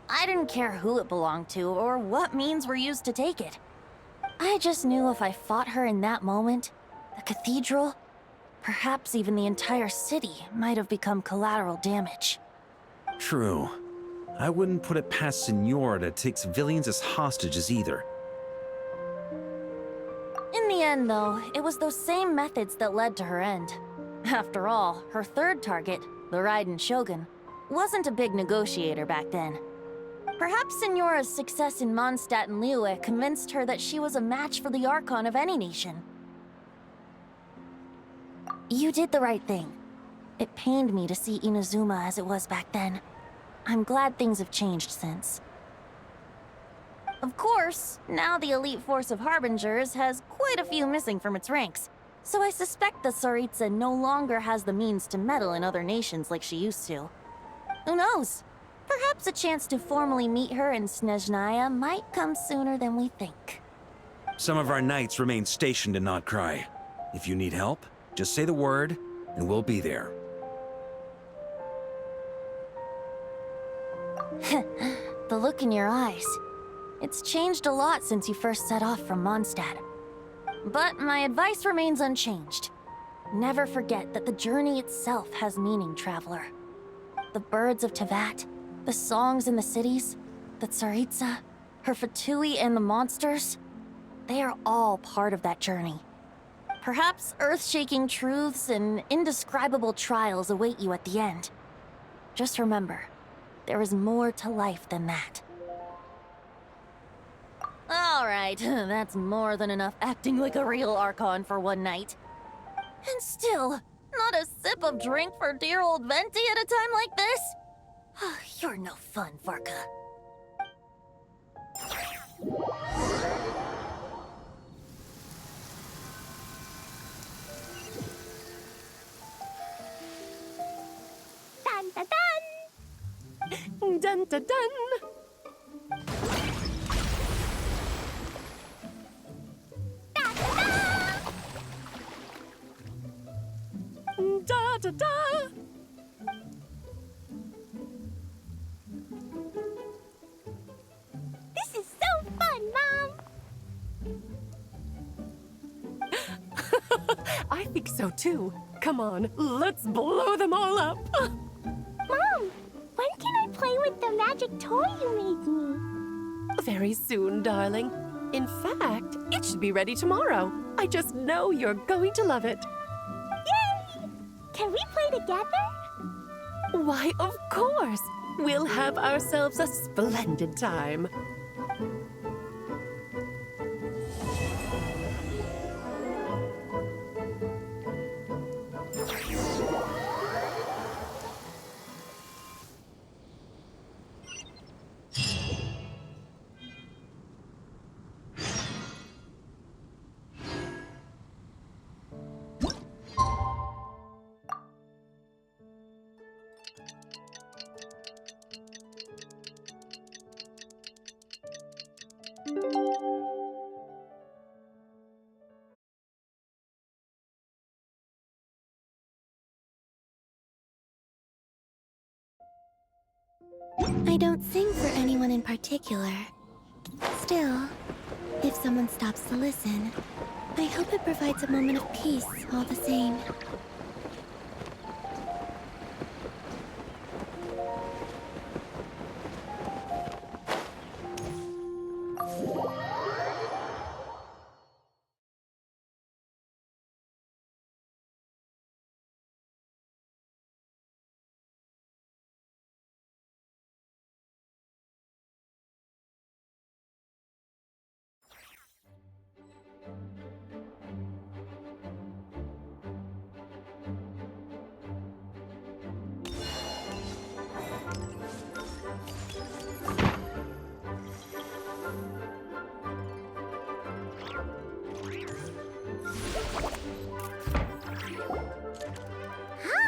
I didn't care who it belonged to or what means were used to take it. I just knew if I fought her in that moment, the cathedral, perhaps even the entire city, might have become collateral damage. True. I wouldn't put it past Senora to take civilians as hostages either. In the end, though, it was those same methods that led to her end. After all, her third target, the Raiden Shogun, wasn't a big negotiator back then. Perhaps Signora's success in Mondstadt and Liyue convinced her that she was a match for the Archon of any nation. You did the right thing. It pained me to see Inazuma as it was back then. I'm glad things have changed since. Of course, now the elite force of Harbingers has quite a few missing from its ranks, so I suspect the Tsaritsa no longer has the means to meddle in other nations like she used to. Who knows? Perhaps a chance to formally meet her in Snezhnaya might come sooner than we think. Some of our knights remain stationed in Not Cry. If you need help, just say the word, and we'll be there. The look in your eyes. It's changed a lot since you first set off from Mondstadt. But my advice remains unchanged. Never forget that the journey itself has meaning, traveler. The birds of Tevat, the songs in the cities, the Tsaritsa, her Fatui and the monsters, they are all part of that journey. Perhaps earth-shaking truths and indescribable trials await you at the end. Just remember, there is more to life than that. Alright, that's more than enough acting like a real Archon for one night. And still, not a sip of drink for dear old Venti at a time like this? You're no fun, Varka. Dun dun dun! Dun dun dun! Da da da! This is so fun, Mom! I think so too. Come on, let's blow them all up. Mom, when can I play with the magic toy you made me? Very soon, darling. In fact, it should be ready tomorrow. I just know you're going to love it. Yay! Can we play together? Why, of course. We'll have ourselves a splendid time. I don't sing for anyone in particular. Still, if someone stops to listen, I hope it provides a moment of peace all the same.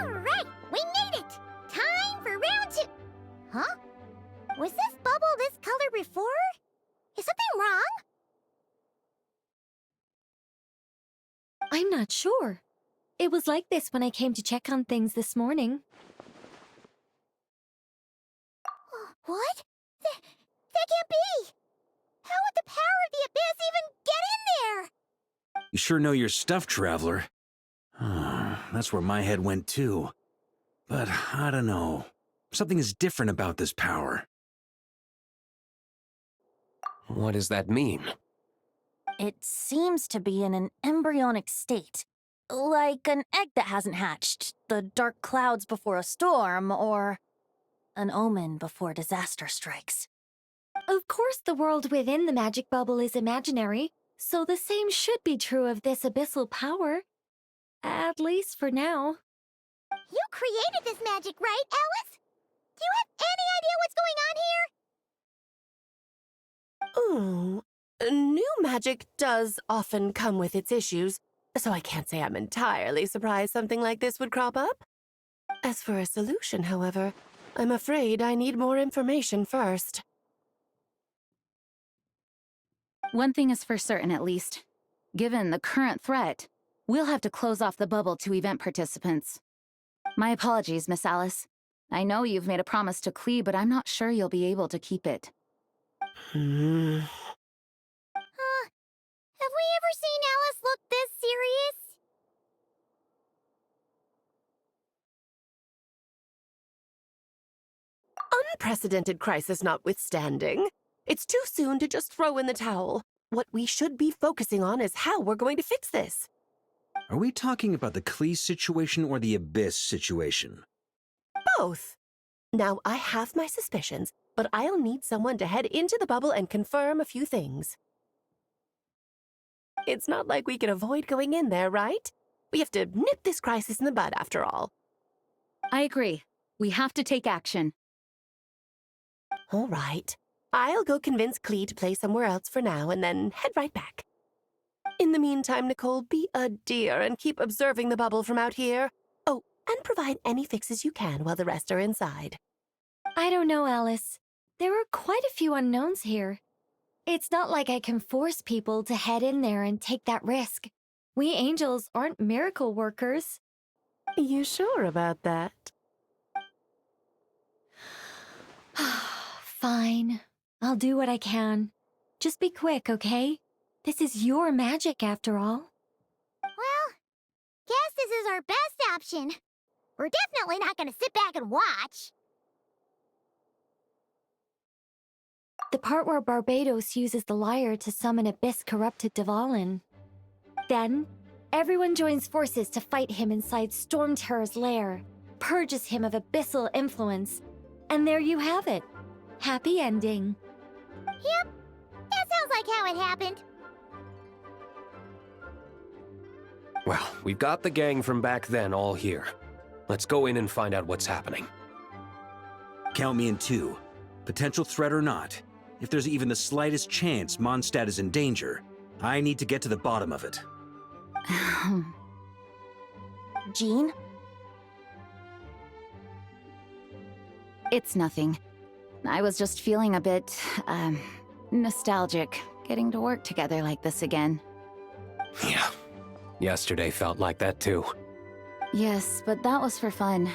Alright, we made it! Time for round 2! Huh? Was this bubble this color before? Is something wrong? I'm not sure. It was like this when I came to check on things this morning. What? That can't be! How would the power of the Abyss even get in there? You sure know your stuff, Traveler. That's where my head went too. But I don't know. Something is different about this power. What does that mean? It seems to be in an embryonic state. Like an egg that hasn't hatched, the dark clouds before a storm, or an omen before disaster strikes. Of course, the world within the magic bubble is imaginary, so the same should be true of this abyssal power. At least for now. You created this magic, right, Alice? Do you have any idea what's going on here? Ooh, new magic does often come with its issues, so I can't say I'm entirely surprised something like this would crop up. As for a solution, however, I'm afraid I need more information first. One thing is for certain, at least. Given the current threat, we'll have to close off the bubble to event participants. My apologies, Miss Alice. I know you've made a promise to Klee, but I'm not sure you'll be able to keep it. Have we ever seen Alice look this serious? Unprecedented crisis notwithstanding, it's too soon to just throw in the towel. What we should be focusing on is how we're going to fix this. Are we talking about the Klee situation or the Abyss situation? Both. Now, I have my suspicions, but I'll need someone to head into the bubble and confirm a few things. It's not like we can avoid going in there, right? We have to nip this crisis in the bud, after all. I agree. We have to take action. All right. I'll go convince Klee to play somewhere else for now and then head right back. In the meantime, Nicole, be a dear and keep observing the bubble from out here. Oh, and provide any fixes you can while the rest are inside. I don't know, Alice. There are quite a few unknowns here. It's not like I can force people to head in there and take that risk. We angels aren't miracle workers. You sure about that? Fine. I'll do what I can. Just be quick, okay? This is your magic, after all. Well, guess this is our best option. We're definitely not gonna sit back and watch. The part where Barbados uses the lyre to summon Abyss-corrupted Dvalin. Then, everyone joins forces to fight him inside Storm Terror's lair, purges him of abyssal influence, and there you have it. Happy ending. Yep, that sounds like how it happened. Well, we've got the gang from back then all here. Let's go in and find out what's happening. Count me in 2. Potential threat or not, if there's even the slightest chance Mondstadt is in danger, I need to get to the bottom of it. Jean? It's nothing. I was just feeling a bit, nostalgic, getting to work together like this again. Yeah. Yesterday felt like that too. Yes, but that was for fun.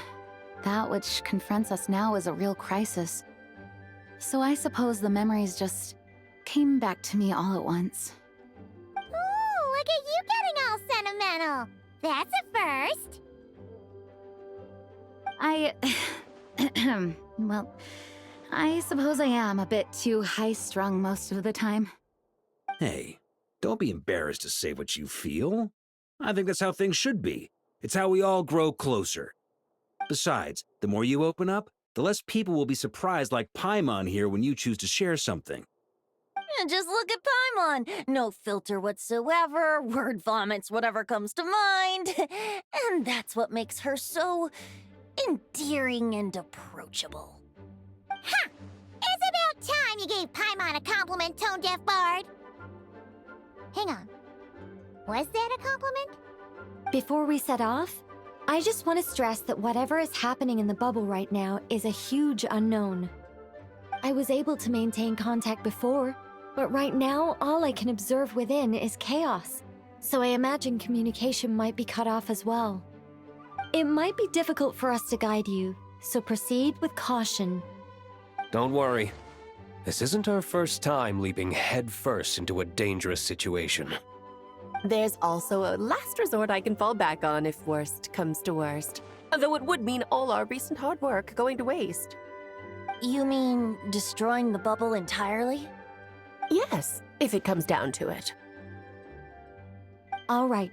That which confronts us now is a real crisis. So I suppose the memories just came back to me all at once. Ooh, look at you getting all sentimental. That's a first. Well, I suppose I am a bit too high-strung most of the time. Hey, don't be embarrassed to say what you feel. I think that's how things should be. It's how we all grow closer. Besides, the more you open up, the less people will be surprised like Paimon here when you choose to share something. Just look at Paimon. No filter whatsoever, word vomits whatever comes to mind. And that's what makes her so endearing and approachable. Ha! It's about time you gave Paimon a compliment, tone-deaf bard. Hang on. Was that a compliment? Before we set off, I just want to stress that whatever is happening in the bubble right now is a huge unknown. I was able to maintain contact before, but right now all I can observe within is chaos, so I imagine communication might be cut off as well. It might be difficult for us to guide you, so proceed with caution. Don't worry. This isn't our first time leaping headfirst into a dangerous situation. There's also a last resort I can fall back on if worst comes to worst. Though it would mean all our recent hard work going to waste. You mean destroying the bubble entirely? Yes, if it comes down to it. All right.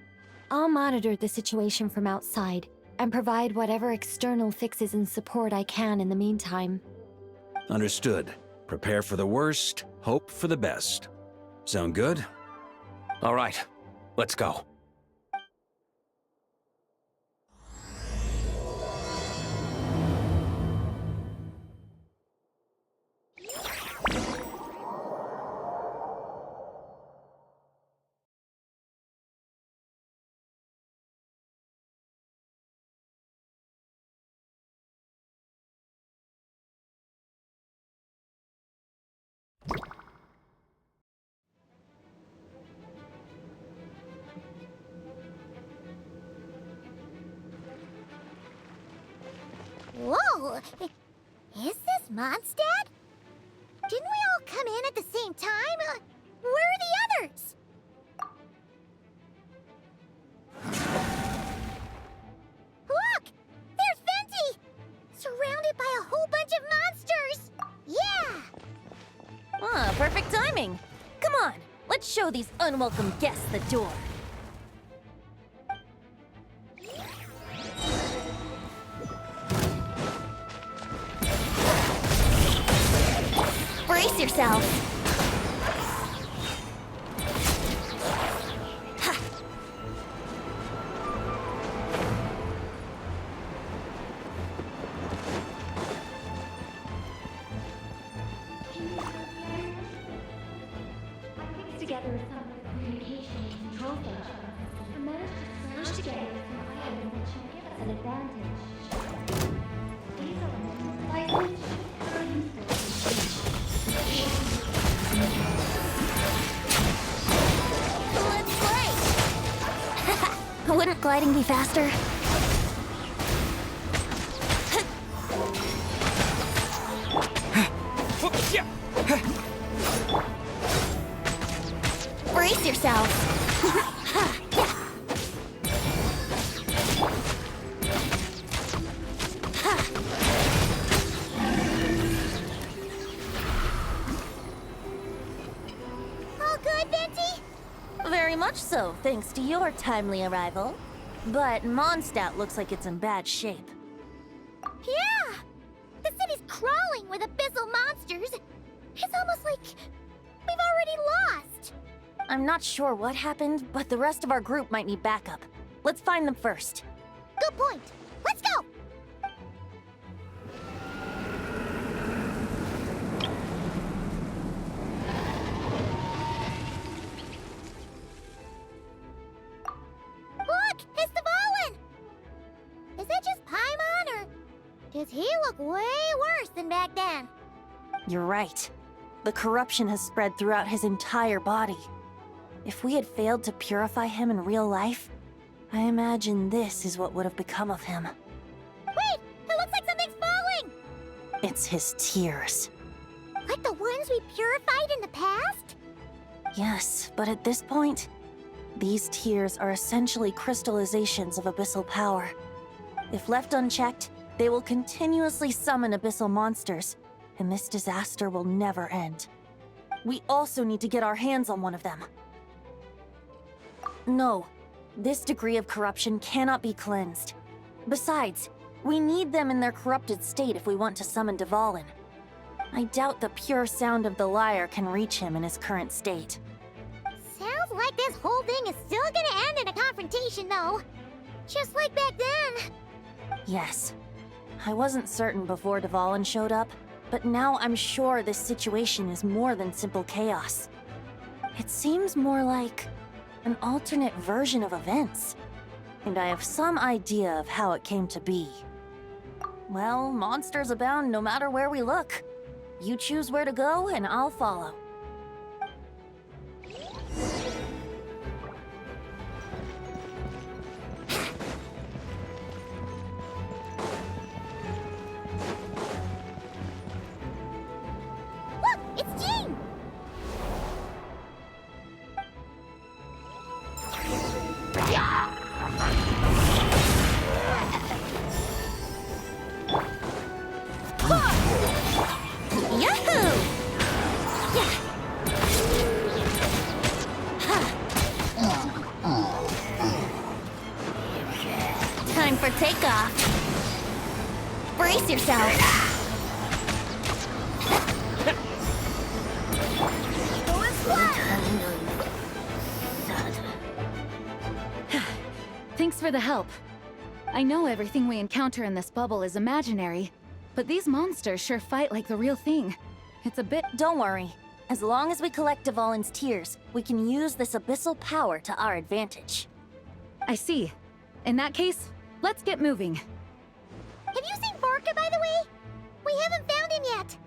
I'll monitor the situation from outside and provide whatever external fixes and support I can in the meantime. Understood. Prepare for the worst, hope for the best. Sound good? All right, let's go. Whoa! Is this Mondstadt? Didn't we all come in at the same time? Where are the others? Look! There's Venti! Surrounded by a whole bunch of monsters! Yeah! Ah, perfect timing. Come on, let's show these unwelcome guests the door. Brace yourselves. Ha. Together some communication and control functions, and managed to smash together some items that should give us an advantage. These elements licensed or Let's play! Wouldn't gliding be faster? Brace yourselves! All good, Venti? Very much so, thanks to your timely arrival. But Mondstadt looks like it's in bad shape. Yeah! The city's crawling with abyssal monsters. It's almost like we've already lost. I'm not sure what happened, but the rest of our group might need backup. Let's find them first. Good point. Let's go! Look! It's Dvalin! Is it just Paimon, or does he look way worse than back then? You're right. The corruption has spread throughout his entire body. If we had failed to purify him in real life, I imagine this is what would have become of him. Wait! It looks like something's falling! It's his tears. Like the ones we purified in the past? Yes, but at this point, these tears are essentially crystallizations of abyssal power. If left unchecked, they will continuously summon abyssal monsters, and this disaster will never end. We also need to get our hands on one of them. No, this degree of corruption cannot be cleansed. Besides, we need them in their corrupted state if we want to summon Dvalin. I doubt the pure sound of the lyre can reach him in his current state. Sounds like this whole thing is still gonna end in a confrontation, though. Just like back then. Yes. I wasn't certain before Dvalin showed up, but now I'm sure this situation is more than simple chaos. It seems more like an alternate version of events, and I have some idea of how it came to be. Well, monsters abound no matter where we look. You choose where to go, and I'll follow. Look! It's Jean! Yahoo! Yeah. takeoff. Brace yourself. Thanks for the help. I know everything we encounter in this bubble is imaginary, but these monsters sure fight like the real thing. It's a bit... Don't worry. As long as we collect Dvalin's tears, we can use this abyssal power to our advantage. I see. In that case, let's get moving. Have you seen Vorka, by the way? We haven't found him yet.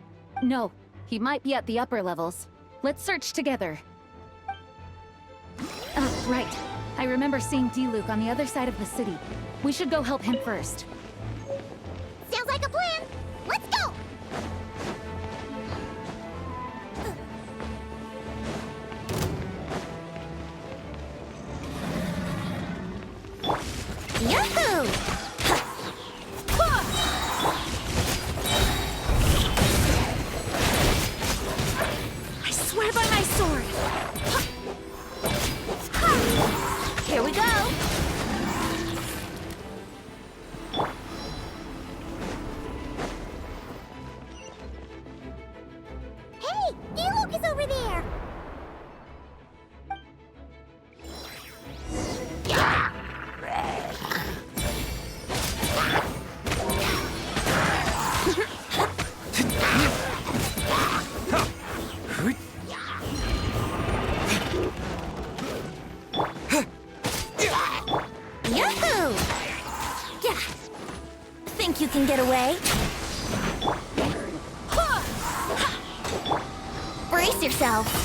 No, he might be at the upper levels. Let's search together. Right. I remember seeing D-Luke on the other side of the city. We should go help him first. Sounds like a plan. Let's go! Yahoo! I swear by my sword! Here we go! Hey! D-Luke is over there! Yahoo! Yeah. Think you can get away? Brace yourself.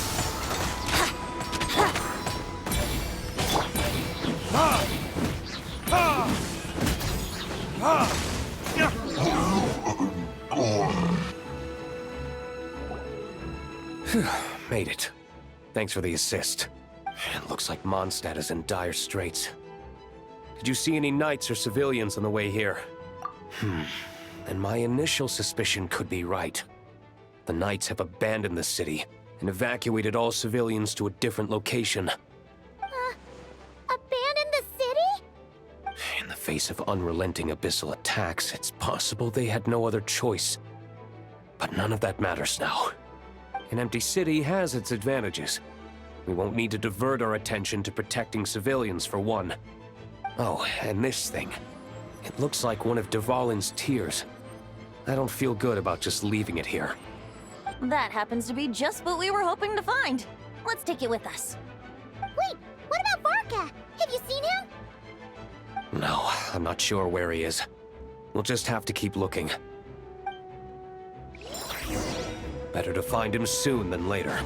Made it. Thanks for the assist. It looks like Mondstadt is in dire straits. Did you see any knights or civilians on the way here? And my initial suspicion could be right. The knights have abandoned the city and evacuated all civilians to a different location. Abandon the city? In the face of unrelenting abyssal attacks, it's possible they had no other choice. But none of that matters now. An empty city has its advantages. We won't need to divert our attention to protecting civilians, for one. Oh, and this thing. It looks like one of Dvalin's tears. I don't feel good about just leaving it here. That happens to be just what we were hoping to find. Let's take it with us. Wait, what about Vorka? Have you seen him? No, I'm not sure where he is. We'll just have to keep looking. Better to find him soon than later.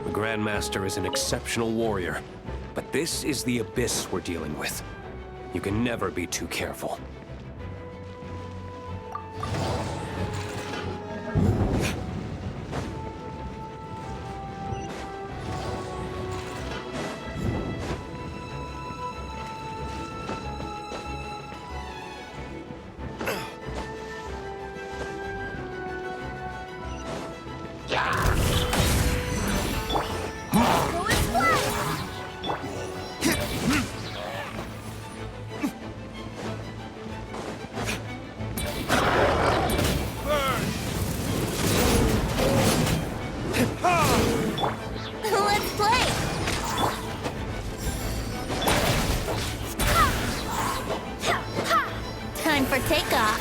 The Grandmaster is an exceptional warrior, but this is the abyss we're dealing with. You can never be too careful. Let's play! Time for takeoff.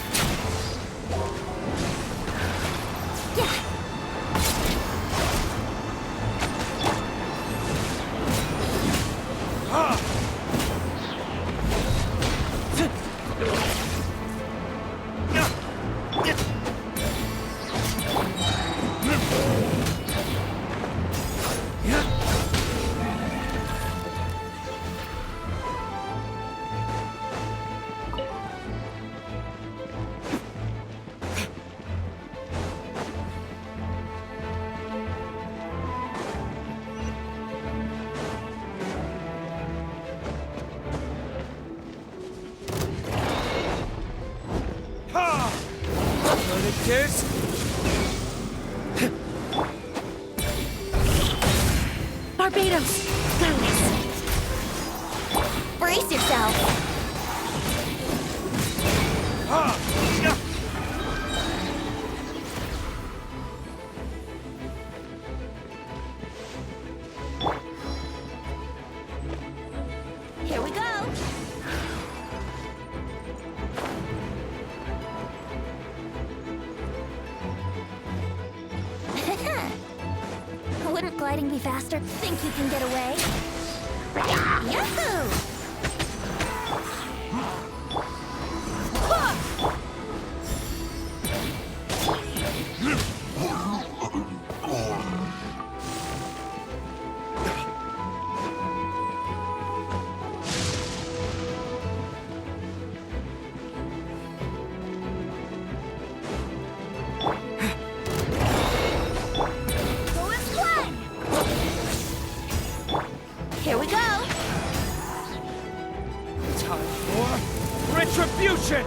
Kids? Barbados! Alice! Brace yourself. Here we go. Wouldn't gliding be faster? Think you can get away? Yahoo! Here we go! Time for retribution!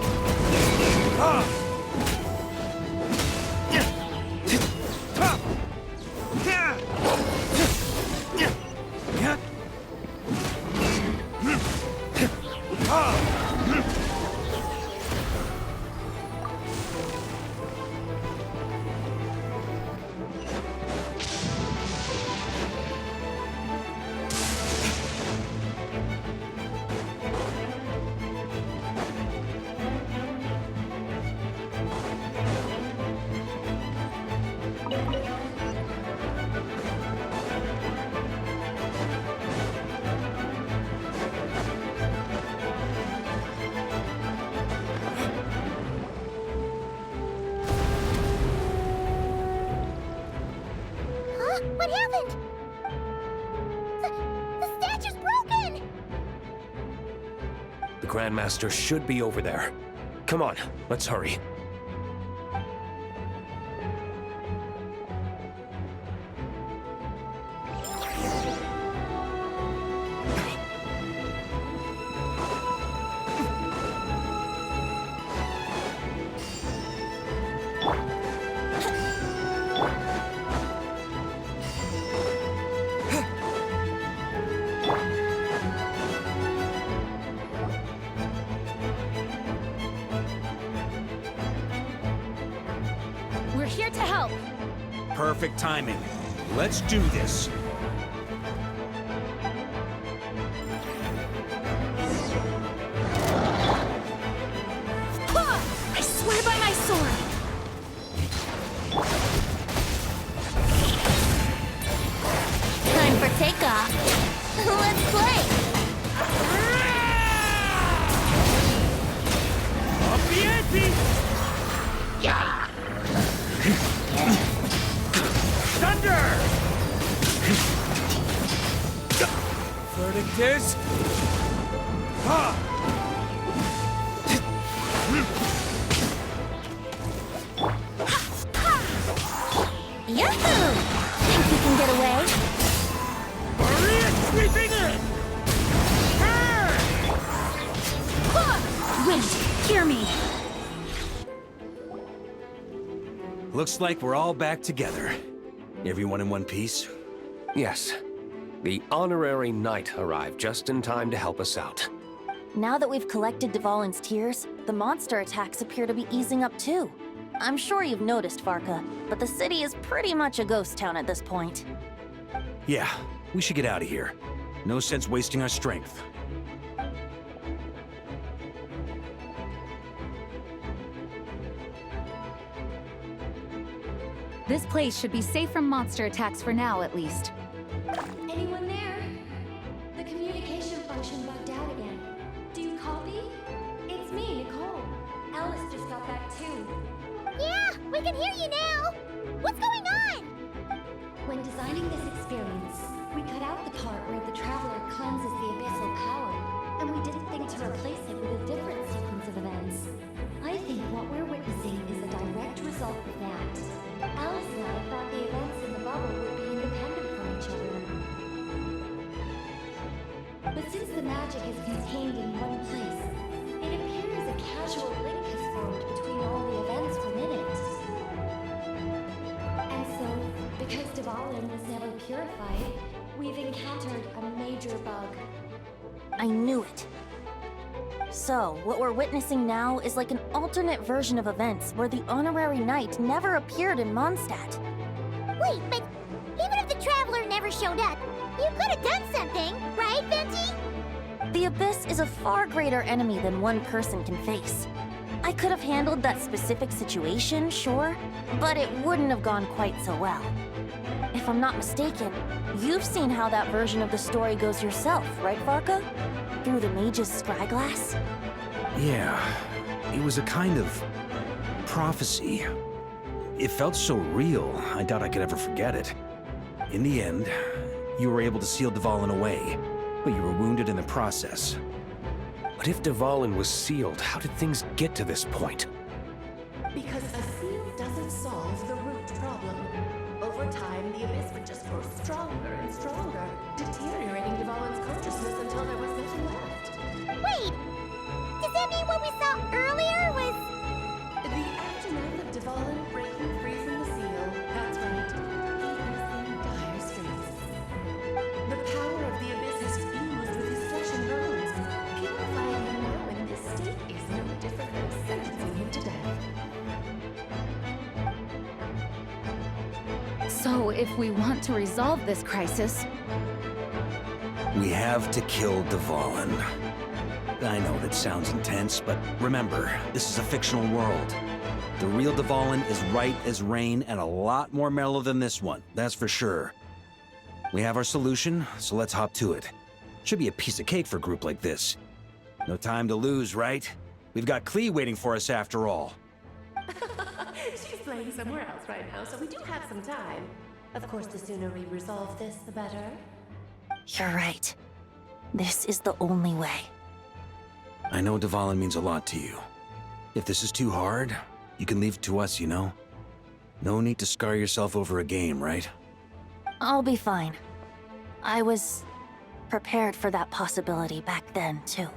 What happened? The statue's broken! The Grandmaster should be over there. Come on, let's hurry. We're here to help. Perfect timing. Let's do this. I swear by my sword! Time for takeoff. Let's play. Up the ante! Thunder! Verdict is... Yahoo! Think you can get away? Maria sweeping in! Wind, hear me! Looks like we're all back together. Everyone in one piece? Yes. The honorary knight arrived just in time to help us out. Now that we've collected Dvalin's tears, the monster attacks appear to be easing up too. I'm sure you've noticed, Varka, but the city is pretty much a ghost town at this point. Yeah, we should get out of here. No sense wasting our strength. This place should be safe from monster attacks for now, at least. Anyone there? The communication function bugged out again. Do you copy? It's me, Nicole. Alice just got back too. Yeah, we can hear you now! What's going on? When designing this experience, we cut out the part where the Traveler cleanses the abyssal power, and we didn't think to replace it with a different sequence of events. I think what we're witnessing is a direct result of that. Alice and I thought the events in the bubble would be independent from each other. But since the magic is contained in one place, it appears a casual link has formed between all the events within it. And so, because Dvalin was never purified, we've encountered a major bug. I knew it. So, what we're witnessing now is like an alternate version of events where the honorary knight never appeared in Mondstadt. Wait, but even if the Traveler never showed up, you could have done something, right, Venti? The Abyss is a far greater enemy than one person can face. I could have handled that specific situation, sure, but it wouldn't have gone quite so well. If I'm not mistaken, you've seen how that version of the story goes yourself, right, Varka? Through the mage's scryglass? Yeah, it was a kind of prophecy. It felt so real, I doubt I could ever forget it. In the end, you were able to seal Dvalin away, but you were wounded in the process. But if Dvalin was sealed, how did things get to this point? Because a seal doesn't solve the root problem. Over time, the Abyss would just grow stronger and stronger, deteriorating Dvalin's consciousness until there was nothing left. Wait! Does that mean what we saw earlier was... The aftermath of Dvalin breaking free from the seal, that's right. He is in dire straits. The power of the Abyss has fused with his flesh and bones. Purifying him now in this state is no different than sentencing him to death. So, if we want to resolve this crisis, We have to kill Dvalin. I know that sounds intense, but remember, this is a fictional world. The real Dvalin is right as rain and a lot more mellow than this one, that's for sure. We have our solution, so let's hop to it. Should be a piece of cake for a group like this. No time to lose, right? We've got Klee waiting for us after all. She's playing somewhere else right now, so we do have some time. Of course, the sooner we resolve this, the better. You're right. This is the only way. I know Dvalin means a lot to you. If this is too hard, you can leave it to us, you know? No need to scar yourself over a game, right? I'll be fine. I was prepared for that possibility back then, too.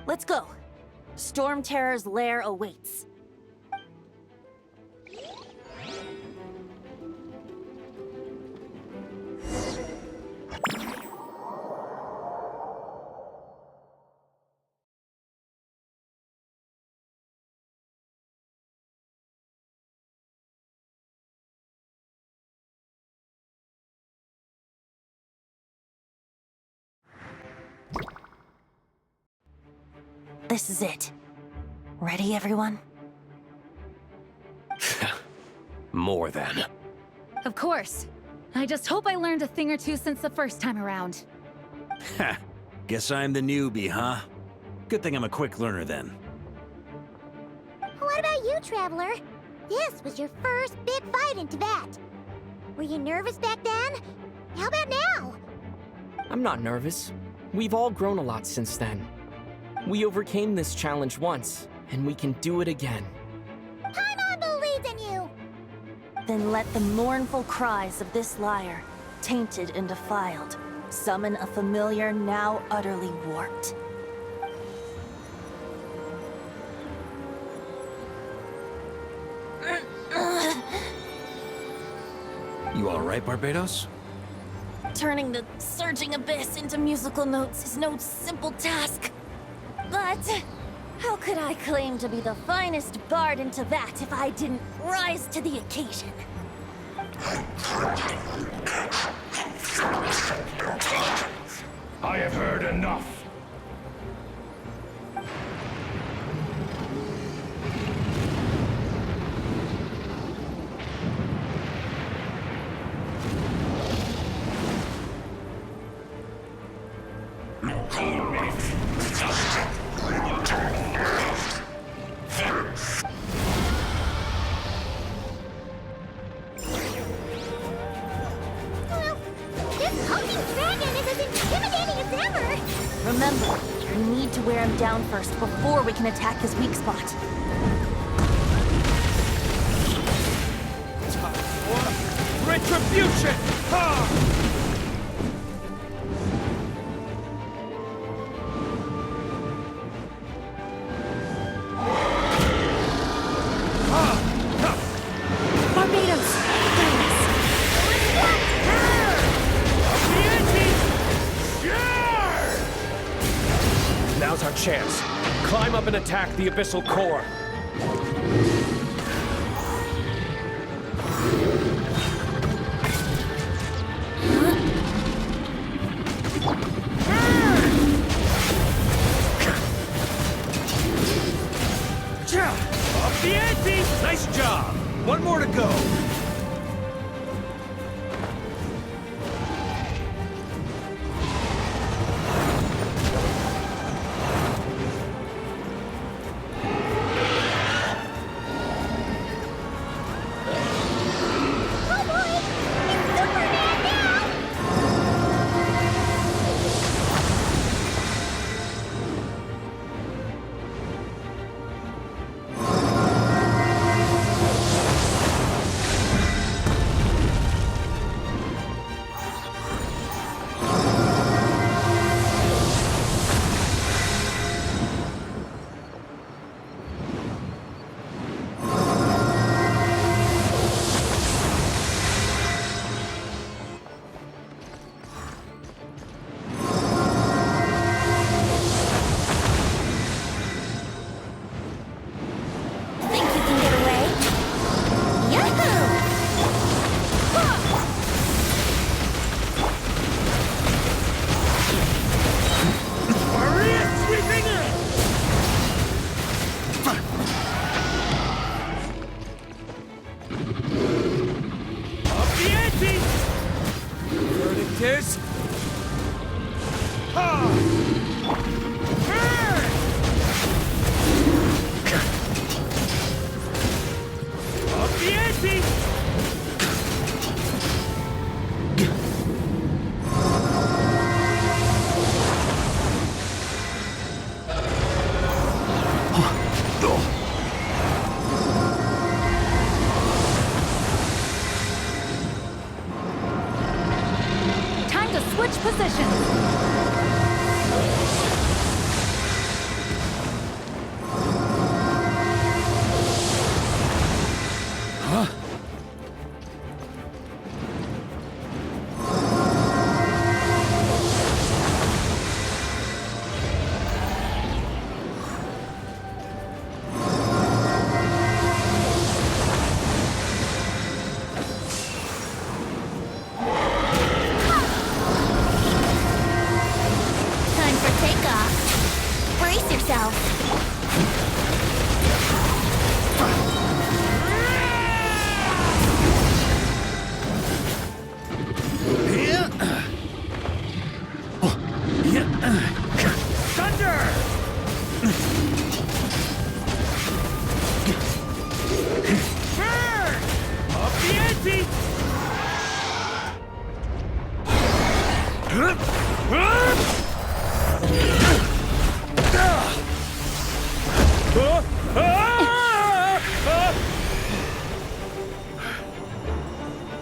Let's go. Storm Terror's lair awaits. This is it. Ready, everyone? More than. of course. I just hope I learned a thing or two since the first time around. Ha! Guess I'm the newbie, huh? Good thing I'm a quick learner then. What about you, Traveler? This was your first big fight in Tibet. Were you nervous back then? How about now? I'm not nervous. We've all grown a lot since then. We overcame this challenge once, and we can do it again. Paimon believes in you! Then let the mournful cries of this liar, tainted and defiled, summon a familiar now utterly warped. You alright, Barbados? Turning the surging abyss into musical notes is no simple task. But how could I claim to be the finest bard in Tibet if I didn't rise to the occasion? I have heard enough. This hulking dragon is as intimidating as ever! Remember, we need to wear him down first before we can attack his weak spot. Retribution! Ha! Barbados! Now's our chance. and attack the Abyssal Core. Off the ante! Nice job! One more to go.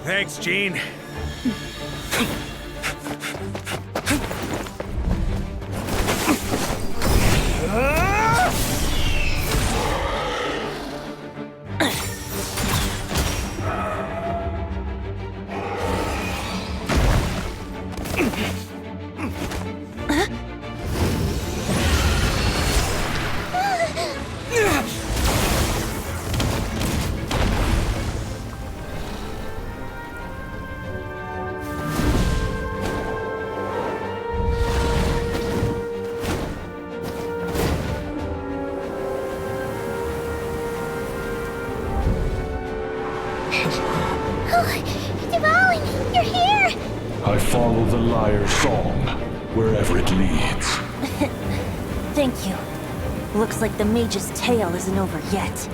Thanks, Gene. You're here! I follow the liar's song, wherever it leads. Thank you. Looks like the mage's tale isn't over yet.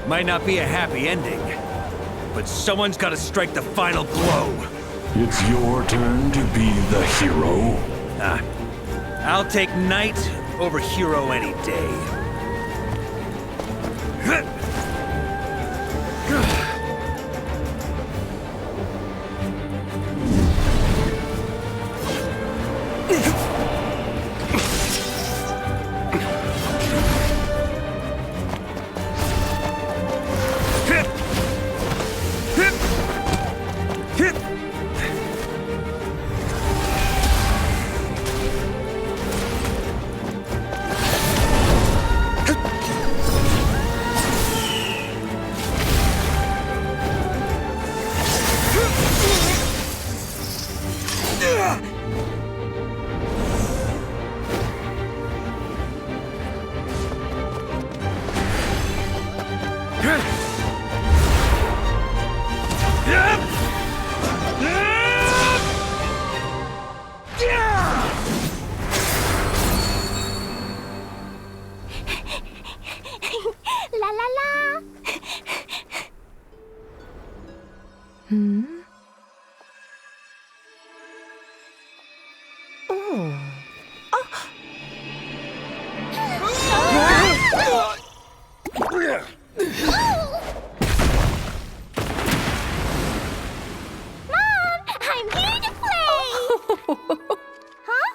Might not be a happy ending, but someone's got to strike the final blow. It's your turn to be the hero. I'll take knight over hero any day. La la la! Hmm? Oh. Mom, I'm here to play! Huh?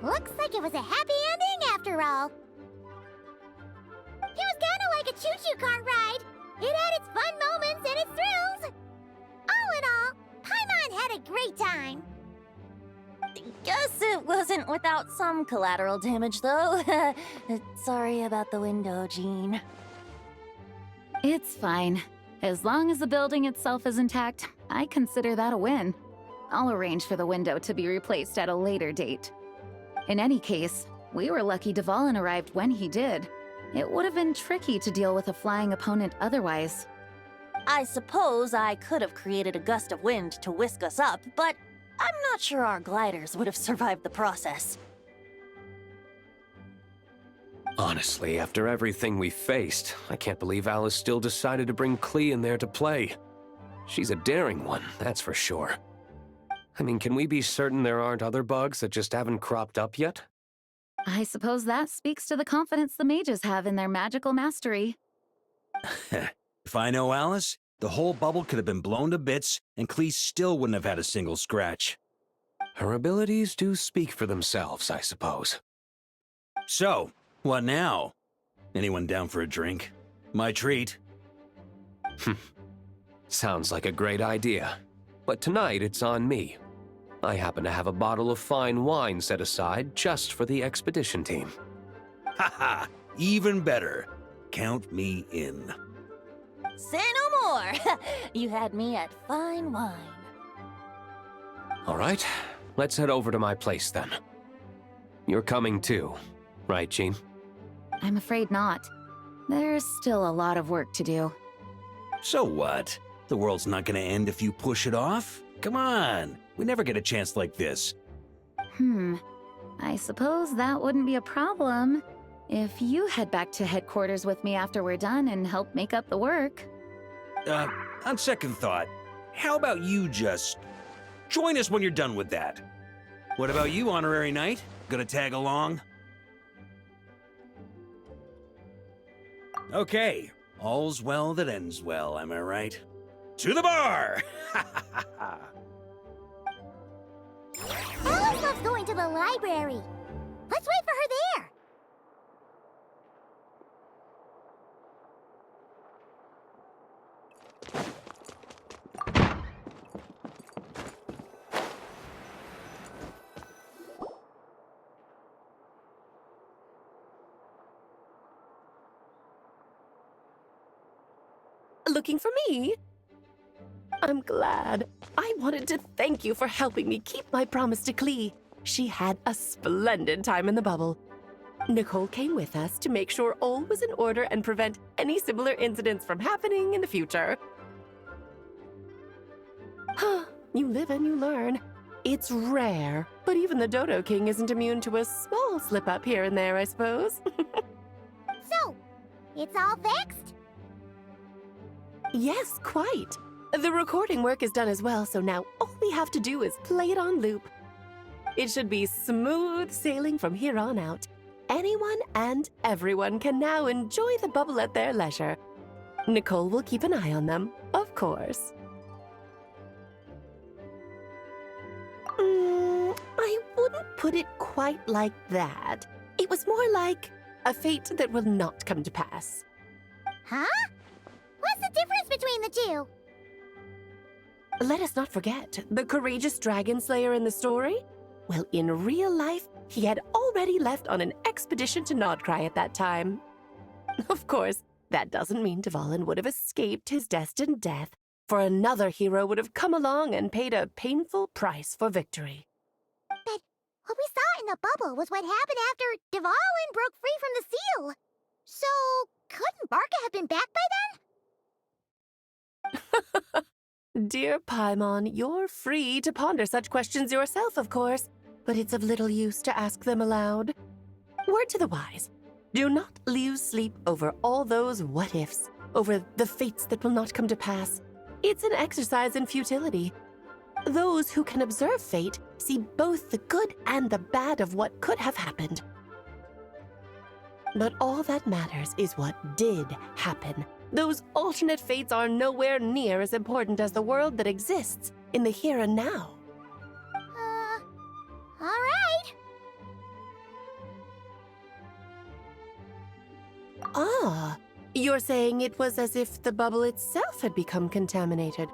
Looks like it was a happy ending after all. It was kinda like a choo-choo car ride. It had its fun moments and its thrills. All in all, Paimon had a great time. Guess it wasn't without some collateral damage, though. Sorry about the window, Jean. It's fine. As long as the building itself is intact, I consider that a win. I'll arrange for the window to be replaced at a later date. In any case, we were lucky Dvalin arrived when he did. It would have been tricky to deal with a flying opponent otherwise. I suppose I could have created a gust of wind to whisk us up, but I'm not sure our gliders would have survived the process. Honestly, after everything we faced, I can't believe Alice still decided to bring Klee in there to play. She's a daring one, that's for sure. I mean, can we be certain there aren't other bugs that just haven't cropped up yet? I suppose that speaks to the confidence the mages have in their magical mastery. If I know Alice, the whole bubble could have been blown to bits, and Klee still wouldn't have had a single scratch. Her abilities do speak for themselves, I suppose. So, what now? Anyone down for a drink? My treat. Sounds like a great idea. But tonight it's on me. I happen to have a bottle of fine wine set aside just for the expedition team. Haha, even better. Count me in. Say no more! You had me at fine wine. All right, let's head over to my place then. You're coming too, right, Jean? I'm afraid not. There's still a lot of work to do. So what? The world's not gonna end if you push it off? Come on, we never get a chance like this. I suppose that wouldn't be a problem if you head back to headquarters with me after we're done and help make up the work. On second thought, how about you just join us when you're done with that? What about you, Honorary Knight? Gonna tag along? Okay, all's well that ends well, am I right? To the bar! Alice loves going to the library. Let's wait for her there. Looking for me? I'm glad. I wanted to thank you for helping me keep my promise to Klee. She had a splendid time in the bubble. Nicole came with us to make sure all was in order and prevent any similar incidents from happening in the future. You live and you learn. It's rare, but even the Dodo King isn't immune to a small slip-up here and there, I suppose. So, it's all fixed? Yes, quite. The recording work is done as well, so now all we have to do is play it on loop. It should be smooth sailing from here on out. Anyone and everyone can now enjoy the bubble at their leisure. Nicole will keep an eye on them, of course. I wouldn't put it quite like that. It was more like a fate that will not come to pass. Huh? What's the difference between the two? Let us not forget the courageous dragon slayer in the story. Well, in real life, he had already left on an expedition to Nodcry at that time. Of course, that doesn't mean Dvalin would have escaped his destined death, for another hero would have come along and paid a painful price for victory. But what we saw in the bubble was what happened after Dvalin broke free from the seal. So, couldn't Barca have been back by then? Dear Paimon, you're free to ponder such questions yourself, of course, but it's of little use to ask them aloud. Word to the wise, do not lose sleep over all those what-ifs, over the fates that will not come to pass. It's an exercise in futility. Those who can observe fate see both the good and the bad of what could have happened. But all that matters is what did happen. Those alternate fates are nowhere near as important as the world that exists in the here and now. All right. Ah, you're saying it was as if the bubble itself had become contaminated.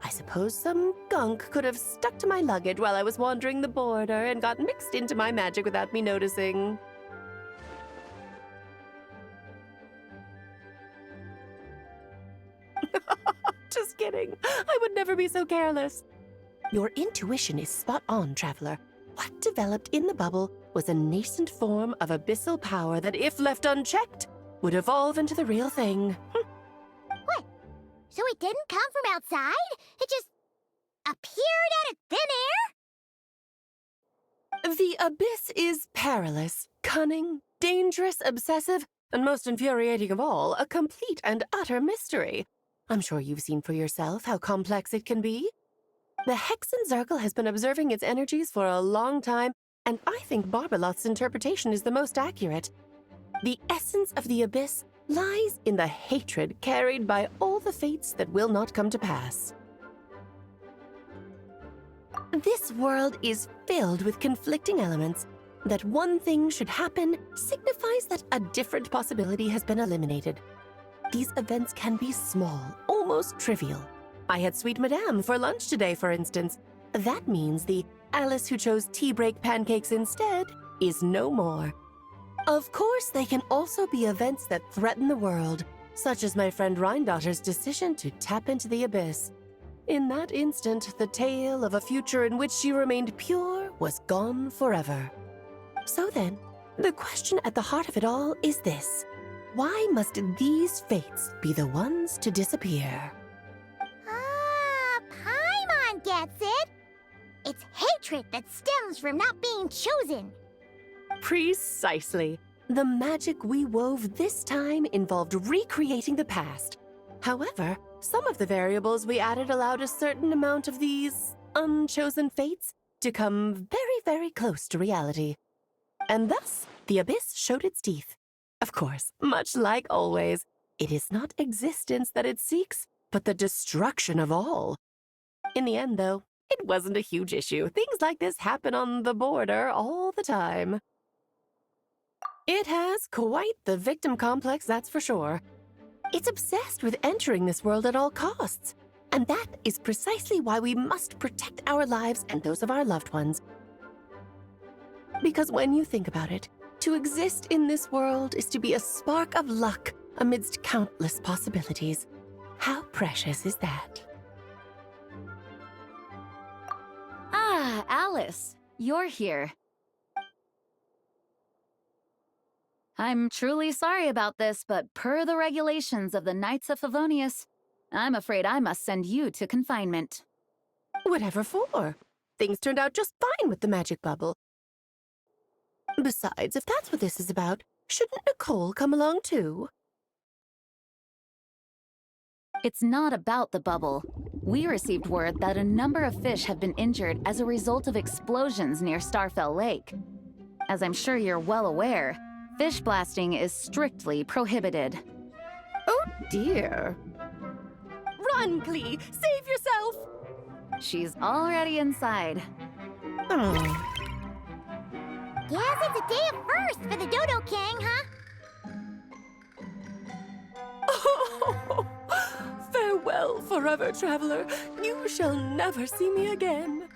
I suppose some gunk could have stuck to my luggage while I was wandering the border and got mixed into my magic without me noticing. Just kidding. I would never be so careless. Your intuition is spot on, Traveler. What developed in the bubble was a nascent form of abyssal power that, if left unchecked, would evolve into the real thing. What? So it didn't come from outside? It just appeared out of thin air? The abyss is perilous, cunning, dangerous, obsessive, and most infuriating of all, a complete and utter mystery. I'm sure you've seen for yourself how complex it can be. The Hexen Circle has been observing its energies for a long time, and I think Barbalot's interpretation is the most accurate. The essence of the abyss lies in the hatred carried by all the fates that will not come to pass. This world is filled with conflicting elements. That one thing should happen signifies that a different possibility has been eliminated. These events can be small, almost trivial. I had Sweet Madame for lunch today, for instance. That means the Alice who chose tea break pancakes instead is no more. Of course, they can also be events that threaten the world, such as my friend Rhindotter's decision to tap into the abyss. In that instant, the tale of a future in which she remained pure was gone forever. So then, the question at the heart of it all is this. Why must these fates be the ones to disappear? Paimon gets it. It's hatred that stems from not being chosen. Precisely. The magic we wove this time involved recreating the past. However, some of the variables we added allowed a certain amount of these unchosen fates to come very, very close to reality. And thus, the abyss showed its teeth. Of course, much like always, it is not existence that it seeks, but the destruction of all. In the end, though, it wasn't a huge issue. Things like this happen on the border all the time. It has quite the victim complex, that's for sure. It's obsessed with entering this world at all costs. And that is precisely why we must protect our lives and those of our loved ones. Because when you think about it, to exist in this world is to be a spark of luck amidst countless possibilities. How precious is that? Ah, Alice, you're here. I'm truly sorry about this, but per the regulations of the Knights of Favonius, I'm afraid I must send you to confinement. Whatever for? Things turned out just fine with the magic bubble. Besides, if that's what this is about, shouldn't Nicole come along too? It's not about the bubble. We received word that a number of fish have been injured as a result of explosions near Starfell Lake. As I'm sure you're well aware, fish blasting is strictly prohibited. Oh dear. Run, Klee! Save yourself! She's already inside. Oh. Guess it's a day of first for the Dodo King, huh? Oh, farewell, forever traveler. You shall never see me again.